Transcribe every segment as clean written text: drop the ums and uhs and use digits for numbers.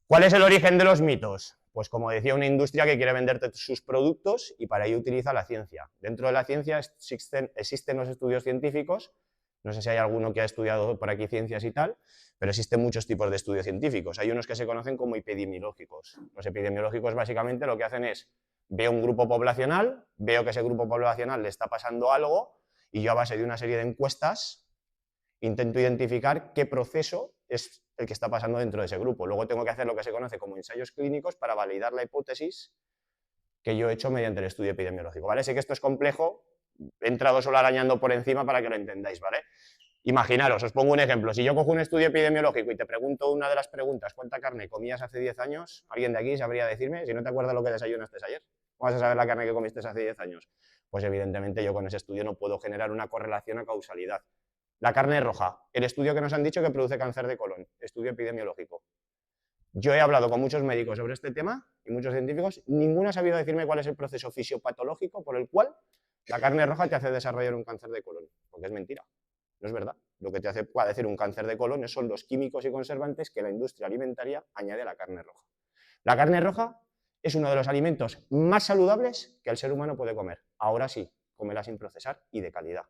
¿Cuál es el origen de los mitos? Pues como decía, una industria que quiere venderte sus productos y para ello utiliza la ciencia. Dentro de la ciencia existen los estudios científicos, no sé si hay alguno que ha estudiado por aquí ciencias y tal, pero existen muchos tipos de estudios científicos. Hay unos que se conocen como epidemiológicos. Los epidemiológicos básicamente lo que hacen es, veo un grupo poblacional, veo que ese grupo poblacional le está pasando algo y yo a base de una serie de encuestas intento identificar qué proceso es el que está pasando dentro de ese grupo. Luego tengo que hacer lo que se conoce como ensayos clínicos para validar la hipótesis que yo he hecho mediante el estudio epidemiológico, ¿vale? Sé que esto es complejo, he entrado solo arañando por encima para que lo entendáis, ¿vale? Imaginaros, os pongo un ejemplo, si yo cojo un estudio epidemiológico y te pregunto una de las preguntas, ¿cuánta carne comías hace 10 años? ¿Alguien de aquí sabría decirme? Si no te acuerdas lo que desayunaste ayer, ¿cómo vas a saber la carne que comiste hace 10 años? Pues evidentemente yo con ese estudio no puedo generar una correlación o causalidad. La carne roja, el estudio que nos han dicho que produce cáncer de colon, estudio epidemiológico. Yo he hablado con muchos médicos sobre este tema y muchos científicos, ninguno ha sabido decirme cuál es el proceso fisiopatológico por el cual la carne roja te hace desarrollar un cáncer de colon, porque es mentira, no es verdad. Lo que te hace padecer un cáncer de colon son los químicos y conservantes que la industria alimentaria añade a la carne roja. La carne roja es uno de los alimentos más saludables que el ser humano puede comer. Ahora sí, cómela sin procesar y de calidad.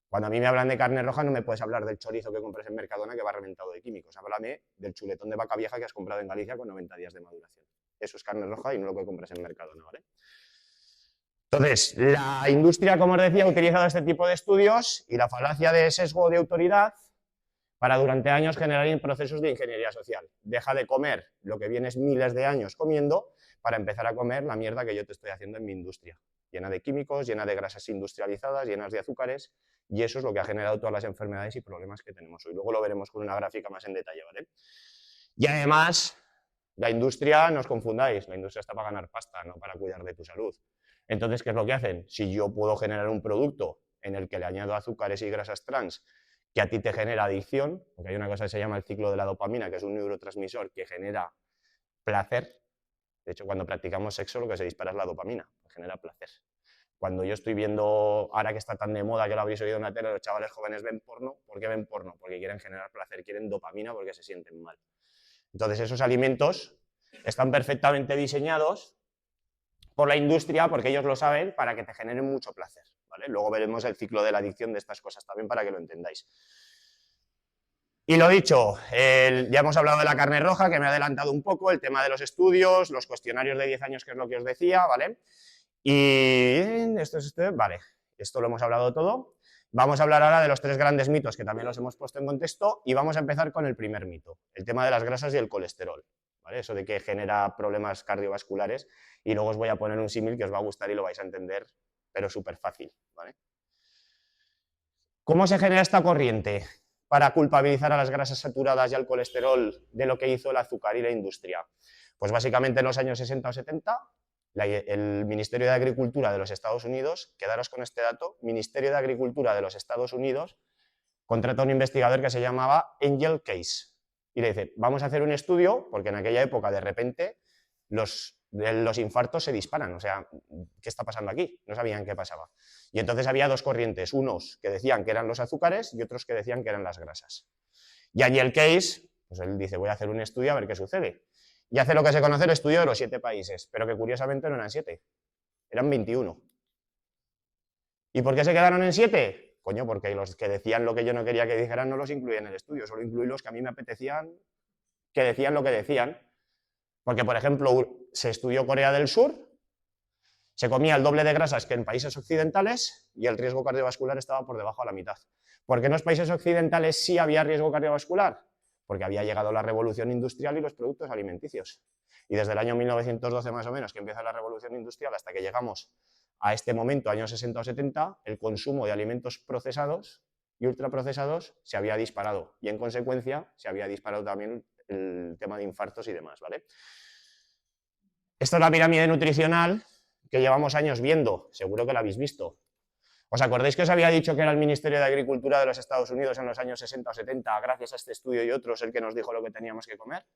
Cuando a mí me hablan de carne roja no me puedes hablar del chorizo que compras en Mercadona que va reventado de químicos. Háblame del chuletón de vaca vieja que has comprado en Galicia con 90 días de maduración. Eso es carne roja y no lo que compras en Mercadona, ¿vale? Entonces, la industria, como os decía, ha utilizado este tipo de estudios y la falacia de sesgo de autoridad para durante años generar procesos de ingeniería social. Deja de comer lo que vienes miles de años comiendo para empezar a comer la mierda que yo te estoy haciendo en mi industria. Llena de químicos, llena de grasas industrializadas, llenas de azúcares, y eso es lo que ha generado todas las enfermedades y problemas que tenemos hoy. Luego lo veremos con una gráfica más en detalle, ¿vale? Y además, la industria, no os confundáis, la industria está para ganar pasta, no para cuidar de tu salud. Entonces, ¿qué es lo que hacen? Si yo puedo generar un producto en el que le añado azúcares y grasas trans que a ti te genera adicción, porque hay una cosa que se llama el ciclo de la dopamina, que es un neurotransmisor que genera placer. De hecho, cuando practicamos sexo, lo que se dispara es la dopamina, que genera placer. Cuando yo estoy viendo, ahora que está tan de moda, que lo habréis oído en la tele, los chavales jóvenes ven porno. ¿Por qué ven porno? Porque quieren generar placer, quieren dopamina porque se sienten mal. Entonces, esos alimentos están perfectamente diseñados por la industria, porque ellos lo saben, para que te generen mucho placer, ¿vale? Luego veremos el ciclo de la adicción de estas cosas también para que lo entendáis. Y lo dicho, ya hemos hablado de la carne roja, que me ha adelantado un poco, el tema de los estudios, los cuestionarios de 10 años, que es lo que os decía, ¿vale? Y vale, esto lo hemos hablado todo. Vamos a hablar ahora de los 3 grandes mitos, que también los hemos puesto en contexto, y vamos a empezar con el primer mito, el tema de las grasas y el colesterol, ¿vale? Eso de que genera problemas cardiovasculares, y luego os voy a poner un símil que os va a gustar y lo vais a entender, pero súper fácil, ¿vale? ¿Cómo se genera esta corriente para culpabilizar a las grasas saturadas y al colesterol de lo que hizo el azúcar y la industria? Pues básicamente en los años 60 o 70, el Ministerio de Agricultura de los Estados Unidos, quedaros con este dato, Ministerio de Agricultura de los Estados Unidos contrata a un investigador que se llamaba Angel Case y le dice, vamos a hacer un estudio, porque en aquella época de repente los infartos se disparan, o sea, ¿qué está pasando aquí? No sabían qué pasaba. Y entonces había 2 corrientes, unos que decían que eran los azúcares y otros que decían que eran las grasas. Y allí el Case, pues él dice, voy a hacer un estudio a ver qué sucede. Y hace lo que se conoce el estudio de los 7 países, pero que curiosamente no eran 7, eran 21. ¿Y por qué se quedaron en 7? Coño, porque los que decían lo que yo no quería que dijeran no los incluí en el estudio, solo incluí los que a mí me apetecían que decían lo que decían. Porque, por ejemplo, se estudió Corea del Sur, se comía el doble de grasas que en países occidentales y el riesgo cardiovascular estaba por debajo de la mitad. ¿Por qué en los países occidentales sí había riesgo cardiovascular? Porque había llegado la revolución industrial y los productos alimenticios. Y desde el año 1912 más o menos, que empieza la revolución industrial, hasta que llegamos a este momento, años 60 o 70, el consumo de alimentos procesados y ultraprocesados se había disparado y en consecuencia se había disparado también el tema de infartos y demás, ¿vale? Esta es la pirámide nutricional que llevamos años viendo, seguro que la habéis visto. ¿Os acordáis que os había dicho que era el Ministerio de Agricultura de los Estados Unidos en los años 60 o 70, gracias a este estudio y otros, el que nos dijo lo que teníamos que comer?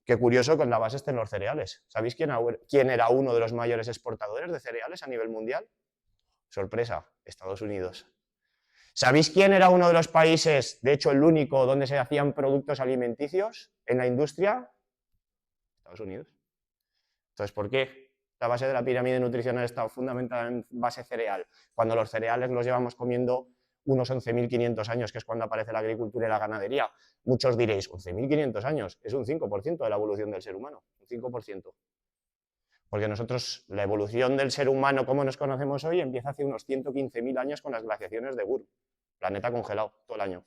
Qué curioso que en la base estén los cereales. ¿Sabéis quién era uno de los mayores exportadores de cereales a nivel mundial? Sorpresa, Estados Unidos. ¿Sabéis quién era uno de los países, de hecho el único, donde se hacían productos alimenticios en la industria? Estados Unidos. Entonces, ¿por qué la base de la pirámide nutricional está fundamentada en base cereal? Cuando los cereales los llevamos comiendo unos 11.500 años, que es cuando aparece la agricultura y la ganadería. Muchos diréis, 11.500 años, es un 5% de la evolución del ser humano, un 5%. Porque nosotros, la evolución del ser humano como nos conocemos hoy, empieza hace unos 115.000 años con las glaciaciones de Guru, planeta congelado todo el año.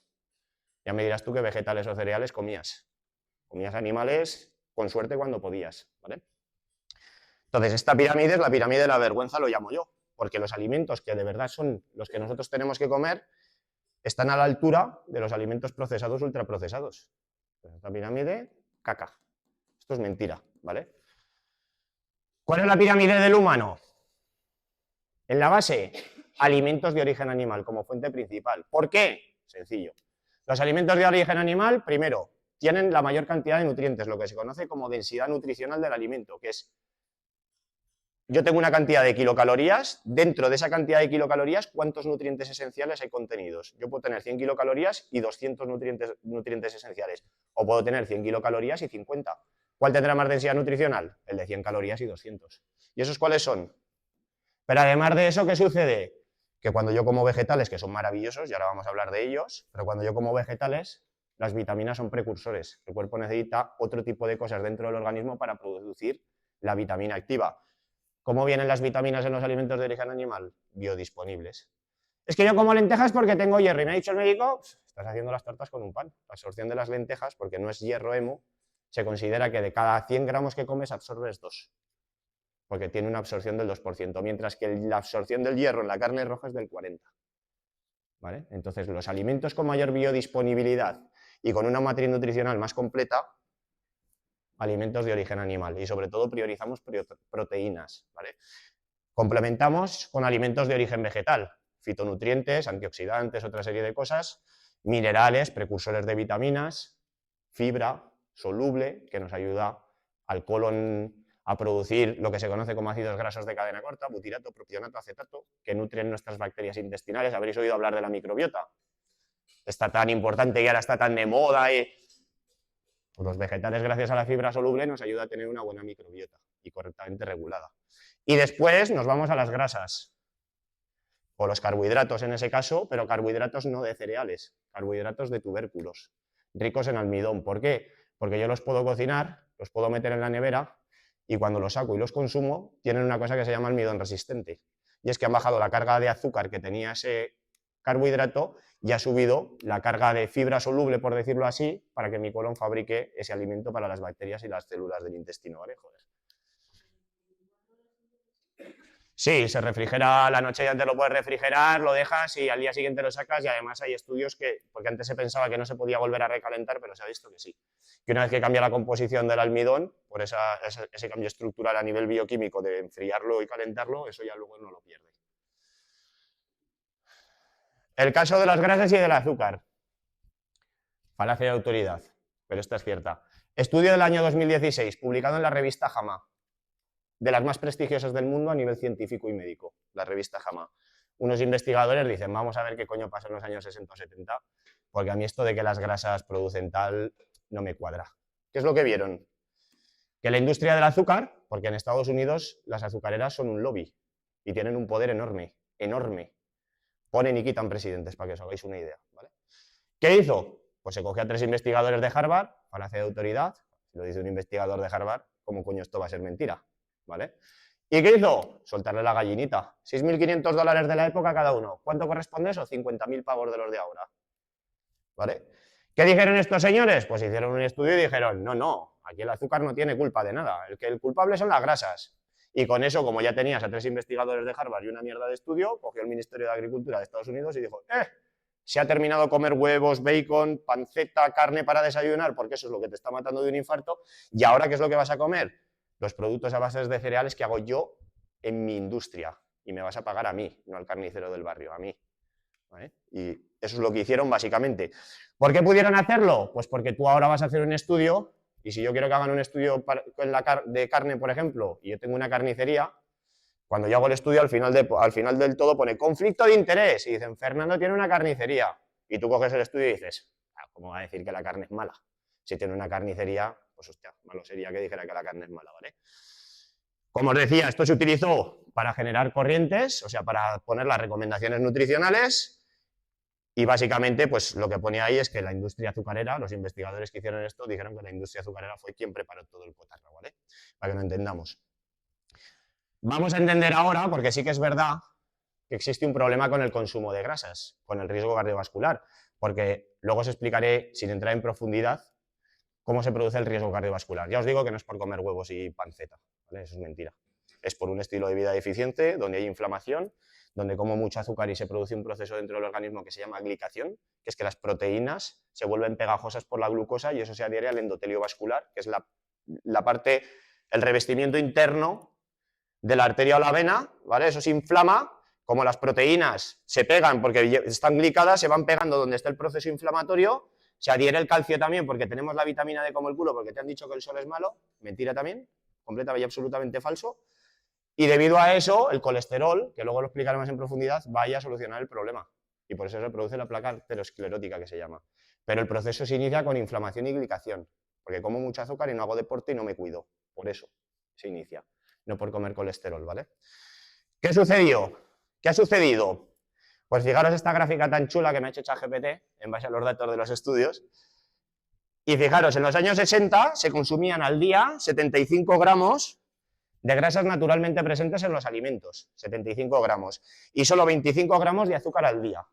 Ya me dirás tú qué vegetales o cereales comías. Comías animales, con suerte, cuando podías, ¿vale? Entonces, esta pirámide es la pirámide de la vergüenza, lo llamo yo, porque los alimentos que de verdad son los que nosotros tenemos que comer están a la altura de los alimentos procesados, ultraprocesados. Pues esta pirámide, caca. Esto es mentira, ¿vale? ¿Cuál es la pirámide del humano? En la base, alimentos de origen animal como fuente principal. ¿Por qué? Sencillo. Los alimentos de origen animal, primero, tienen la mayor cantidad de nutrientes, lo que se conoce como densidad nutricional del alimento, que es, yo tengo una cantidad de kilocalorías, dentro de esa cantidad de kilocalorías, ¿cuántos nutrientes esenciales hay contenidos? Yo puedo tener 100 kilocalorías y 200 nutrientes esenciales, o puedo tener 100 kilocalorías y 50. ¿Cuál tendrá más densidad nutricional? El de 100 calorías y 200. ¿Y esos cuáles son? Pero además de eso, ¿qué sucede? Que cuando yo como vegetales, que son maravillosos, y ahora vamos a hablar de ellos, pero cuando yo como vegetales, las vitaminas son precursores. El cuerpo necesita otro tipo de cosas dentro del organismo para producir la vitamina activa. ¿Cómo vienen las vitaminas en los alimentos de origen animal? Biodisponibles. Es que yo como lentejas porque tengo hierro, y me ha dicho el médico, estás haciendo las tortas con un pan. La absorción de las lentejas, porque no es hierro hemo, se considera que de cada 100 gramos que comes absorbes 2, porque tiene una absorción del 2%, mientras que la absorción del hierro en la carne roja es del 40%. ¿Vale? Entonces, los alimentos con mayor biodisponibilidad y con una matriz nutricional más completa, alimentos de origen animal, y sobre todo priorizamos proteínas, ¿vale? Complementamos con alimentos de origen vegetal, fitonutrientes, antioxidantes, otra serie de cosas, minerales, precursores de vitaminas, fibra soluble, que nos ayuda al colon a producir lo que se conoce como ácidos grasos de cadena corta, butirato, propionato, acetato, que nutren nuestras bacterias intestinales. Habréis oído hablar de la microbiota. Está tan importante y ahora está tan de moda. Pues los vegetales, gracias a la fibra soluble, nos ayuda a tener una buena microbiota y correctamente regulada. Y después nos vamos a las grasas, o los carbohidratos en ese caso, pero carbohidratos no de cereales, carbohidratos de tubérculos, ricos en almidón. ¿Por qué? Porque yo los puedo cocinar, los puedo meter en la nevera, y cuando los saco y los consumo, tienen una cosa que se llama almidón resistente. Y es que han bajado la carga de azúcar que tenía ese carbohidrato y ha subido la carga de fibra soluble, por decirlo así, para que mi colon fabrique ese alimento para las bacterias y las células del intestino, ¿vale? Joder. Sí, se refrigera la noche y antes lo puedes refrigerar, lo dejas y al día siguiente lo sacas, y además hay estudios que, porque antes se pensaba que no se podía volver a recalentar, pero se ha visto que sí. Que una vez que cambia la composición del almidón, por ese cambio estructural a nivel bioquímico de enfriarlo y calentarlo, eso ya luego no lo pierde. El caso de las grasas y del azúcar. Falacia de autoridad, pero esta es cierta. Estudio del año 2016, publicado en la revista JAMA, de las más prestigiosas del mundo a nivel científico y médico, la revista JAMA. Unos investigadores dicen, vamos a ver qué coño pasó en los años 60 o 70, porque a mí esto de que las grasas producen tal no me cuadra. ¿Qué es lo que vieron? Que la industria del azúcar, porque en Estados Unidos las azucareras son un lobby y tienen un poder enorme, enorme. Ponen y quitan presidentes, para que os hagáis una idea, ¿vale? ¿Qué hizo? Pues se cogió a 3 investigadores de Harvard, falacia de autoridad, si lo dice un investigador de Harvard, ¿cómo coño esto va a ser mentira? ¿Vale? ¿Y qué hizo? Soltarle la gallinita. $6.500 de la época cada uno. ¿Cuánto corresponde eso? 50.000 pavos de los de ahora. ¿Vale? ¿Qué dijeron estos señores? Pues hicieron un estudio y dijeron, no, aquí el azúcar no tiene culpa de nada, el culpable son las grasas. Y con eso, como ya tenías a 3 investigadores de Harvard y una mierda de estudio, cogió el Ministerio de Agricultura de Estados Unidos y dijo, se ha terminado de comer huevos, bacon, panceta, carne para desayunar, porque eso es lo que te está matando de un infarto, y ahora, ¿qué es lo que vas a comer? Los productos a base de cereales que hago yo en mi industria, y me vas a pagar a mí, no al carnicero del barrio, a mí. ¿Vale? Y eso es lo que hicieron básicamente. ¿Por qué pudieron hacerlo? Pues porque tú ahora vas a hacer un estudio, y si yo quiero que hagan un estudio de carne, por ejemplo, y yo tengo una carnicería, cuando yo hago el estudio, al final del todo pone conflicto de interés, y dicen, Fernando tiene una carnicería, y tú coges el estudio y dices, ¿cómo va a decir que la carne es mala? Si tiene una carnicería, pues hostia, malo sería que dijera que la carne es mala, ¿vale? Como os decía, esto se utilizó para generar corrientes, o sea, para poner las recomendaciones nutricionales, y básicamente, pues lo que ponía ahí es que la industria azucarera, los investigadores que hicieron esto, dijeron que la industria azucarera fue quien preparó todo el cotarro, ¿vale? Para que lo entendamos. Vamos a entender ahora, porque sí que es verdad que existe un problema con el consumo de grasas, con el riesgo cardiovascular, porque luego os explicaré, sin entrar en profundidad, cómo se produce el riesgo cardiovascular. Ya os digo que no es por comer huevos y panceta, ¿vale? Eso es mentira. Es por un estilo de vida deficiente, donde hay inflamación, donde como mucho azúcar y se produce un proceso dentro del organismo que se llama glicación, que es que las proteínas se vuelven pegajosas por la glucosa y eso se adhiere al endotelio vascular, que es la parte, el revestimiento interno de la arteria o la vena, ¿vale? Eso se inflama, como las proteínas se pegan porque están glicadas, se van pegando donde está el proceso inflamatorio, se adhiere el calcio también porque tenemos la vitamina D como el culo porque te han dicho que el sol es malo, mentira también, completamente y absolutamente falso, y debido a eso, el colesterol, que luego lo explicaré más en profundidad, vaya a solucionar el problema, y por eso se produce la placa aterosclerótica que se llama. Pero el proceso se inicia con inflamación y glicación, porque como mucho azúcar y no hago deporte y no me cuido, por eso se inicia, no por comer colesterol, ¿vale? ¿Qué sucedió? ¿Qué ha sucedido? Pues fijaros esta gráfica tan chula que me ha hecho ChatGPT en base a los datos de los estudios. Y fijaros, en los años 60 se consumían al día 75 gramos de grasas naturalmente presentes en los alimentos, 75 gramos, y solo 25 gramos de azúcar al día.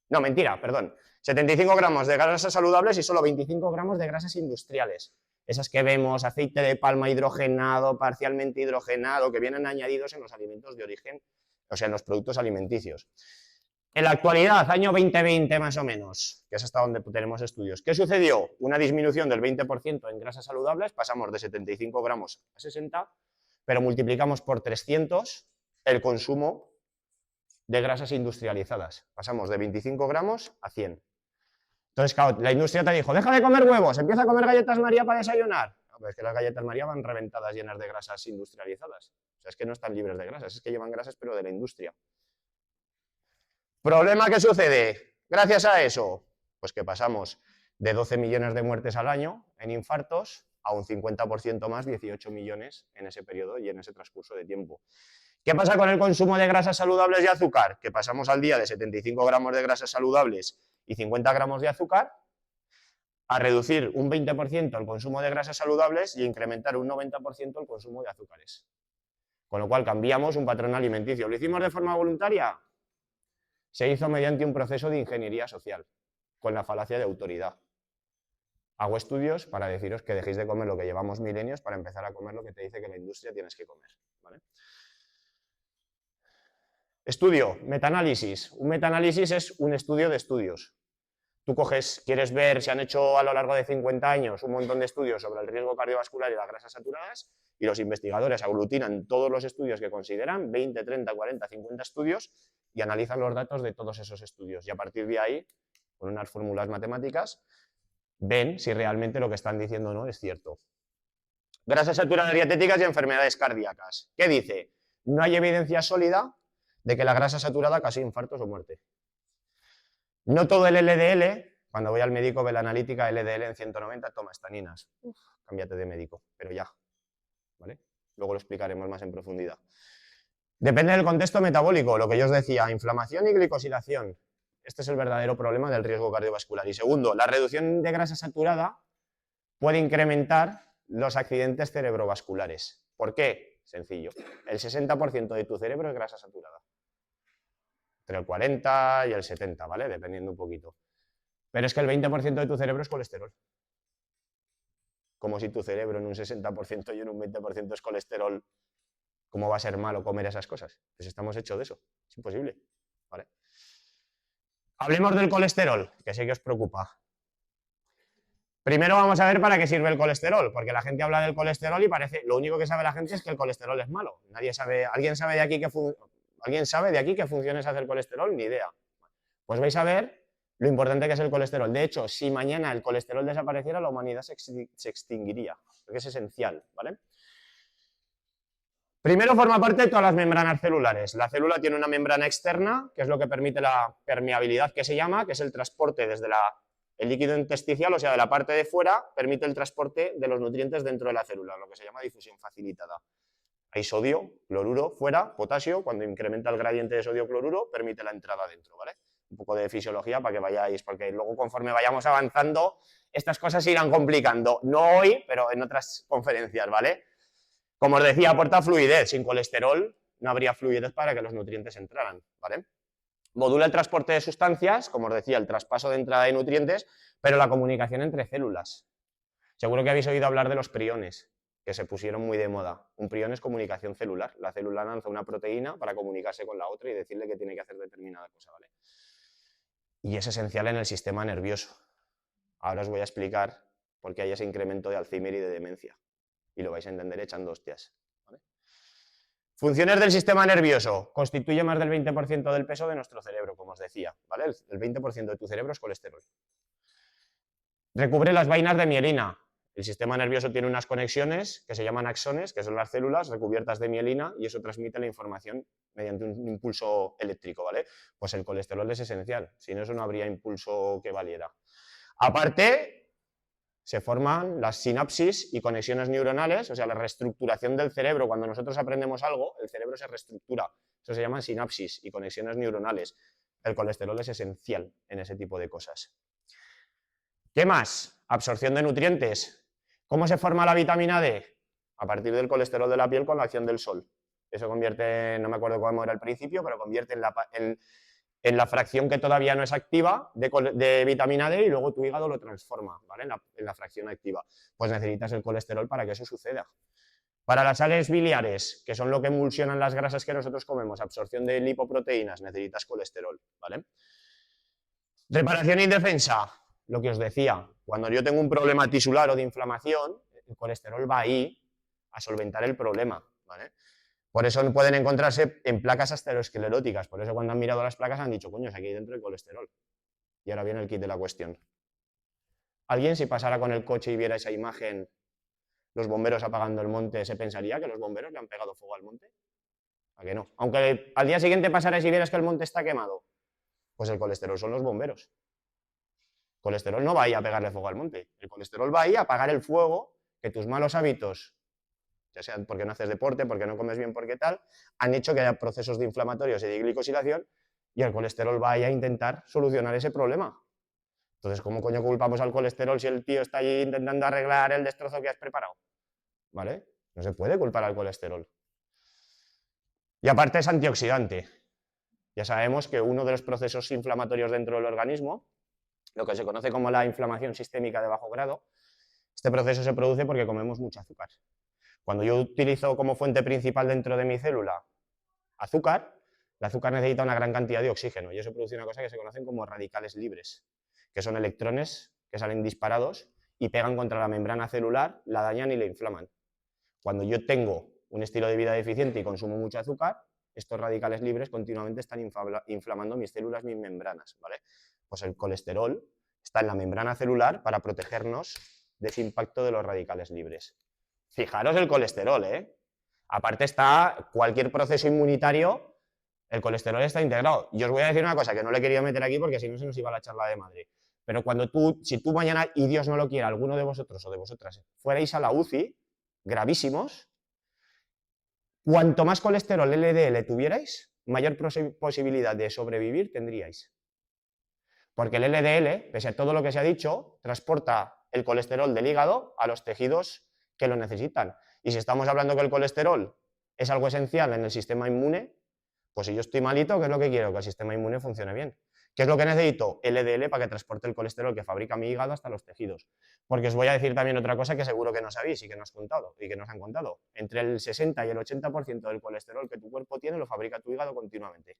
No, mentira, perdón. 75 gramos de grasas saludables y solo 25 gramos de grasas industriales. Esas que vemos, aceite de palma hidrogenado, parcialmente hidrogenado, que vienen añadidos en los alimentos de origen, o sea, en los productos alimenticios. En la actualidad, año 2020 más o menos, que es hasta donde tenemos estudios, ¿qué sucedió? Una disminución del 20% en grasas saludables, pasamos de 75 gramos a 60, pero multiplicamos por 300 el consumo de grasas industrializadas. Pasamos de 25 gramos a 100. Entonces, claro, la industria te dijo, deja de comer huevos, empieza a comer galletas María para desayunar. No, pero es que las galletas María van reventadas llenas de grasas industrializadas. O sea, es que no están libres de grasas, es que llevan grasas pero de la industria. ¿Problema qué sucede? Gracias a eso, pues que pasamos de 12 millones de muertes al año en infartos a un 50% más, 18 millones en ese periodo y en ese transcurso de tiempo. ¿Qué pasa con el consumo de grasas saludables y azúcar? Que pasamos al día de 75 gramos de grasas saludables y 50 gramos de azúcar a reducir un 20% el consumo de grasas saludables y incrementar un 90% el consumo de azúcares. Con lo cual cambiamos un patrón alimenticio. ¿Lo hicimos de forma voluntaria? Se hizo mediante un proceso de ingeniería social, con la falacia de autoridad. Hago estudios para deciros que dejéis de comer lo que llevamos milenios para empezar a comer lo que te dice que la industria tienes que comer, ¿vale? Estudio, metaanálisis. Un metaanálisis es un estudio de estudios. Tú coges, quieres ver, se han hecho a lo largo de 50 años un montón de estudios sobre el riesgo cardiovascular y las grasas saturadas, y los investigadores aglutinan todos los estudios que consideran, 20, 30, 40, 50 estudios, y analizan los datos de todos esos estudios. Y a partir de ahí, con unas fórmulas matemáticas, ven si realmente lo que están diciendo o no es cierto. Grasas saturadas dietéticas y enfermedades cardíacas. ¿Qué dice? No hay evidencia sólida de que la grasa saturada cause infartos o muerte. No todo el LDL, cuando voy al médico ve la analítica LDL en 190, toma estaninas. Cámbiate de médico, pero ya, ¿vale? Luego lo explicaremos más en profundidad. Depende del contexto metabólico, lo que yo os decía, inflamación y glicosilación. Este es el verdadero problema del riesgo cardiovascular. Y segundo, la reducción de grasa saturada puede incrementar los accidentes cerebrovasculares. ¿Por qué? Sencillo. El 60% de tu cerebro es grasa saturada. Entre el 40 y el 70, ¿vale? Dependiendo un poquito. Pero es que el 20% de tu cerebro es colesterol. Como si tu cerebro en un 60% y en un 20% es colesterol, ¿cómo va a ser malo comer esas cosas? Pues estamos hechos de eso. Es imposible, ¿vale? Hablemos del colesterol, que sé que os preocupa. Primero vamos a ver para qué sirve el colesterol, porque la gente habla del colesterol y parece, lo único que sabe la gente es que el colesterol es malo. Nadie sabe, ¿alguien sabe de aquí qué funciones hace el colesterol? Ni idea. Pues vais a ver lo importante que es el colesterol. De hecho, si mañana el colesterol desapareciera, la humanidad se extinguiría, porque es esencial, ¿vale? Primero forma parte de todas las membranas celulares. La célula tiene una membrana externa, que es lo que permite la permeabilidad que se llama, que es el transporte desde la El líquido intersticial, o sea, de la parte de fuera, permite el transporte de los nutrientes dentro de la célula, lo que se llama difusión facilitada. Hay sodio, cloruro fuera, potasio, cuando incrementa el gradiente de sodio-cloruro, permite la entrada dentro, ¿vale? Un poco de fisiología para que vayáis, porque luego conforme vayamos avanzando, estas cosas se irán complicando. No hoy, pero en otras conferencias, ¿vale? Como os decía, aporta fluidez. Sin colesterol no habría fluidez para que los nutrientes entraran, ¿vale? Modula el transporte de sustancias, como os decía, el traspaso de entrada de nutrientes, pero la comunicación entre células. Seguro que habéis oído hablar de los priones, que se pusieron muy de moda. Un prión es comunicación celular. La célula lanza una proteína para comunicarse con la otra y decirle que tiene que hacer determinada cosa, ¿vale? Y es esencial en el sistema nervioso. Ahora os voy a explicar por qué hay ese incremento de Alzheimer y de demencia. Y lo vais a entender echando hostias, ¿vale? Funciones del sistema nervioso. Constituye más del 20% del peso de nuestro cerebro, como os decía, ¿vale? El 20% de tu cerebro es colesterol. Recubre las vainas de mielina. El sistema nervioso tiene unas conexiones que se llaman axones, que son las células recubiertas de mielina, y eso transmite la información mediante un impulso eléctrico, ¿vale? Pues el colesterol es esencial, sin eso no habría impulso que valiera. Aparte, se forman las sinapsis y conexiones neuronales, o sea, la reestructuración del cerebro. Cuando nosotros aprendemos algo, el cerebro se reestructura. Eso se llama sinapsis y conexiones neuronales. El colesterol es esencial en ese tipo de cosas. ¿Qué más? Absorción de nutrientes. ¿Cómo se forma la vitamina D? A partir del colesterol de la piel con la acción del sol. Eso convierte, no me acuerdo cómo era al principio, pero convierte en la fracción que todavía no es activa de vitamina D y luego tu hígado lo transforma, ¿vale? En la fracción activa. Pues necesitas el colesterol para que eso suceda. Para las sales biliares, que son lo que emulsionan las grasas que nosotros comemos, absorción de lipoproteínas, necesitas colesterol, ¿vale? Reparación y defensa, lo que os decía, cuando yo tengo un problema tisular o de inflamación, el colesterol va ahí a solventar el problema, ¿vale? Por eso pueden encontrarse en placas ateroscleróticas. Por eso cuando han mirado las placas han dicho, coño, aquí hay dentro el colesterol. Y ahora viene el kit de la cuestión. ¿Alguien, si pasara con el coche y viera esa imagen, los bomberos apagando el monte, se pensaría que los bomberos le han pegado fuego al monte? ¿A que no? Aunque al día siguiente pasaras y vieras que el monte está quemado, pues el colesterol son los bomberos. El colesterol no va ahí a pegarle fuego al monte. El colesterol va ahí a apagar el fuego que tus malos hábitos, ya sea porque no haces deporte, porque no comes bien, porque tal, han hecho que haya procesos de inflamatorios y de glicosilación y el colesterol va a intentar solucionar ese problema. Entonces, ¿cómo coño culpamos al colesterol si el tío está allí intentando arreglar el destrozo que has preparado? ¿Vale? No se puede culpar al colesterol. Y aparte es antioxidante. Ya sabemos que uno de los procesos inflamatorios dentro del organismo, lo que se conoce como la inflamación sistémica de bajo grado, este proceso se produce porque comemos mucho azúcar. Cuando yo utilizo como fuente principal dentro de mi célula azúcar, el azúcar necesita una gran cantidad de oxígeno y eso produce una cosa que se conocen como radicales libres, que son electrones que salen disparados y pegan contra la membrana celular, la dañan y la inflaman. Cuando yo tengo un estilo de vida deficiente y consumo mucho azúcar, estos radicales libres continuamente están inflamando mis células, mis membranas, ¿vale? Pues el colesterol está en la membrana celular para protegernos de ese impacto de los radicales libres. Fijaros el colesterol, ¿eh? Aparte está cualquier proceso inmunitario, el colesterol está integrado. Y os voy a decir una cosa que no le he querido meter aquí porque si no se nos iba la charla de madre. Pero si tú mañana, y Dios no lo quiera, alguno de vosotros o de vosotras fuerais a la UCI, gravísimos, cuanto más colesterol LDL tuvierais, mayor posibilidad de sobrevivir tendríais. Porque el LDL, pese a todo lo que se ha dicho, transporta el colesterol del hígado a los tejidos que lo necesitan. Y si estamos hablando que el colesterol es algo esencial en el sistema inmune, pues si yo estoy malito, ¿qué es lo que quiero? Que el sistema inmune funcione bien. ¿Qué es lo que necesito? LDL para que transporte el colesterol que fabrica mi hígado hasta los tejidos. Porque os voy a decir también otra cosa que seguro que no sabéis y que nos han contado. Entre el 60 y el 80% del colesterol que tu cuerpo tiene lo fabrica tu hígado continuamente.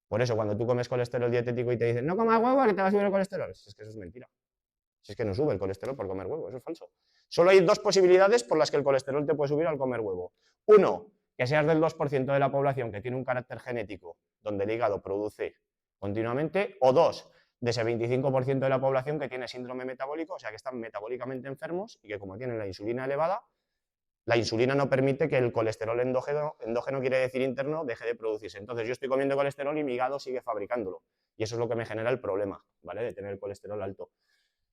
Por eso, cuando tú comes colesterol dietético y te dicen, no comas huevo, que te va a subir el colesterol, es que eso es mentira. Si es que no sube el colesterol por comer huevo, eso es falso. Solo hay dos posibilidades por las que el colesterol te puede subir al comer huevo. Uno, que seas del 2% de la población que tiene un carácter genético donde el hígado produce continuamente, o dos, de ese 25% de la población que tiene síndrome metabólico, o sea que están metabólicamente enfermos y que como tienen la insulina elevada, la insulina no permite que el colesterol endógeno quiere decir interno, deje de producirse. Entonces yo estoy comiendo colesterol y mi hígado sigue fabricándolo. Y eso es lo que me genera el problema, ¿vale? De tener el colesterol alto.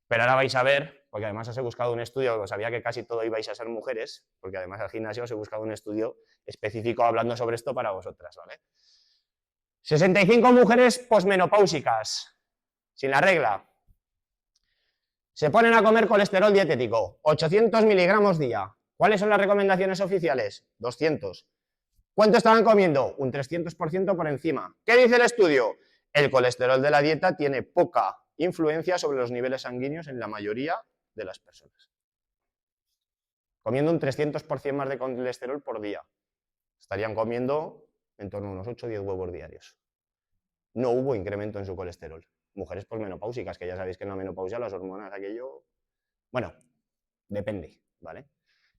Pero ahora vais a ver, porque además os he buscado un estudio, sabía que casi todo ibais a ser mujeres, porque además al gimnasio os he buscado un estudio específico hablando sobre esto para vosotras, ¿vale? 65 mujeres posmenopáusicas, sin la regla. Se ponen a comer colesterol dietético, 800 miligramos día. ¿Cuáles son las recomendaciones oficiales? 200. ¿Cuánto estaban comiendo? Un 300% por encima. ¿Qué dice el estudio? El colesterol de la dieta tiene poca influencia sobre los niveles sanguíneos en la mayoría de las personas. Comiendo un 300% más de colesterol por día. Estarían comiendo en torno a unos 8 o 10 huevos diarios. No hubo incremento en su colesterol. Mujeres posmenopáusicas, que ya sabéis que en la menopausia las hormonas, aquello... Bueno, depende, ¿vale?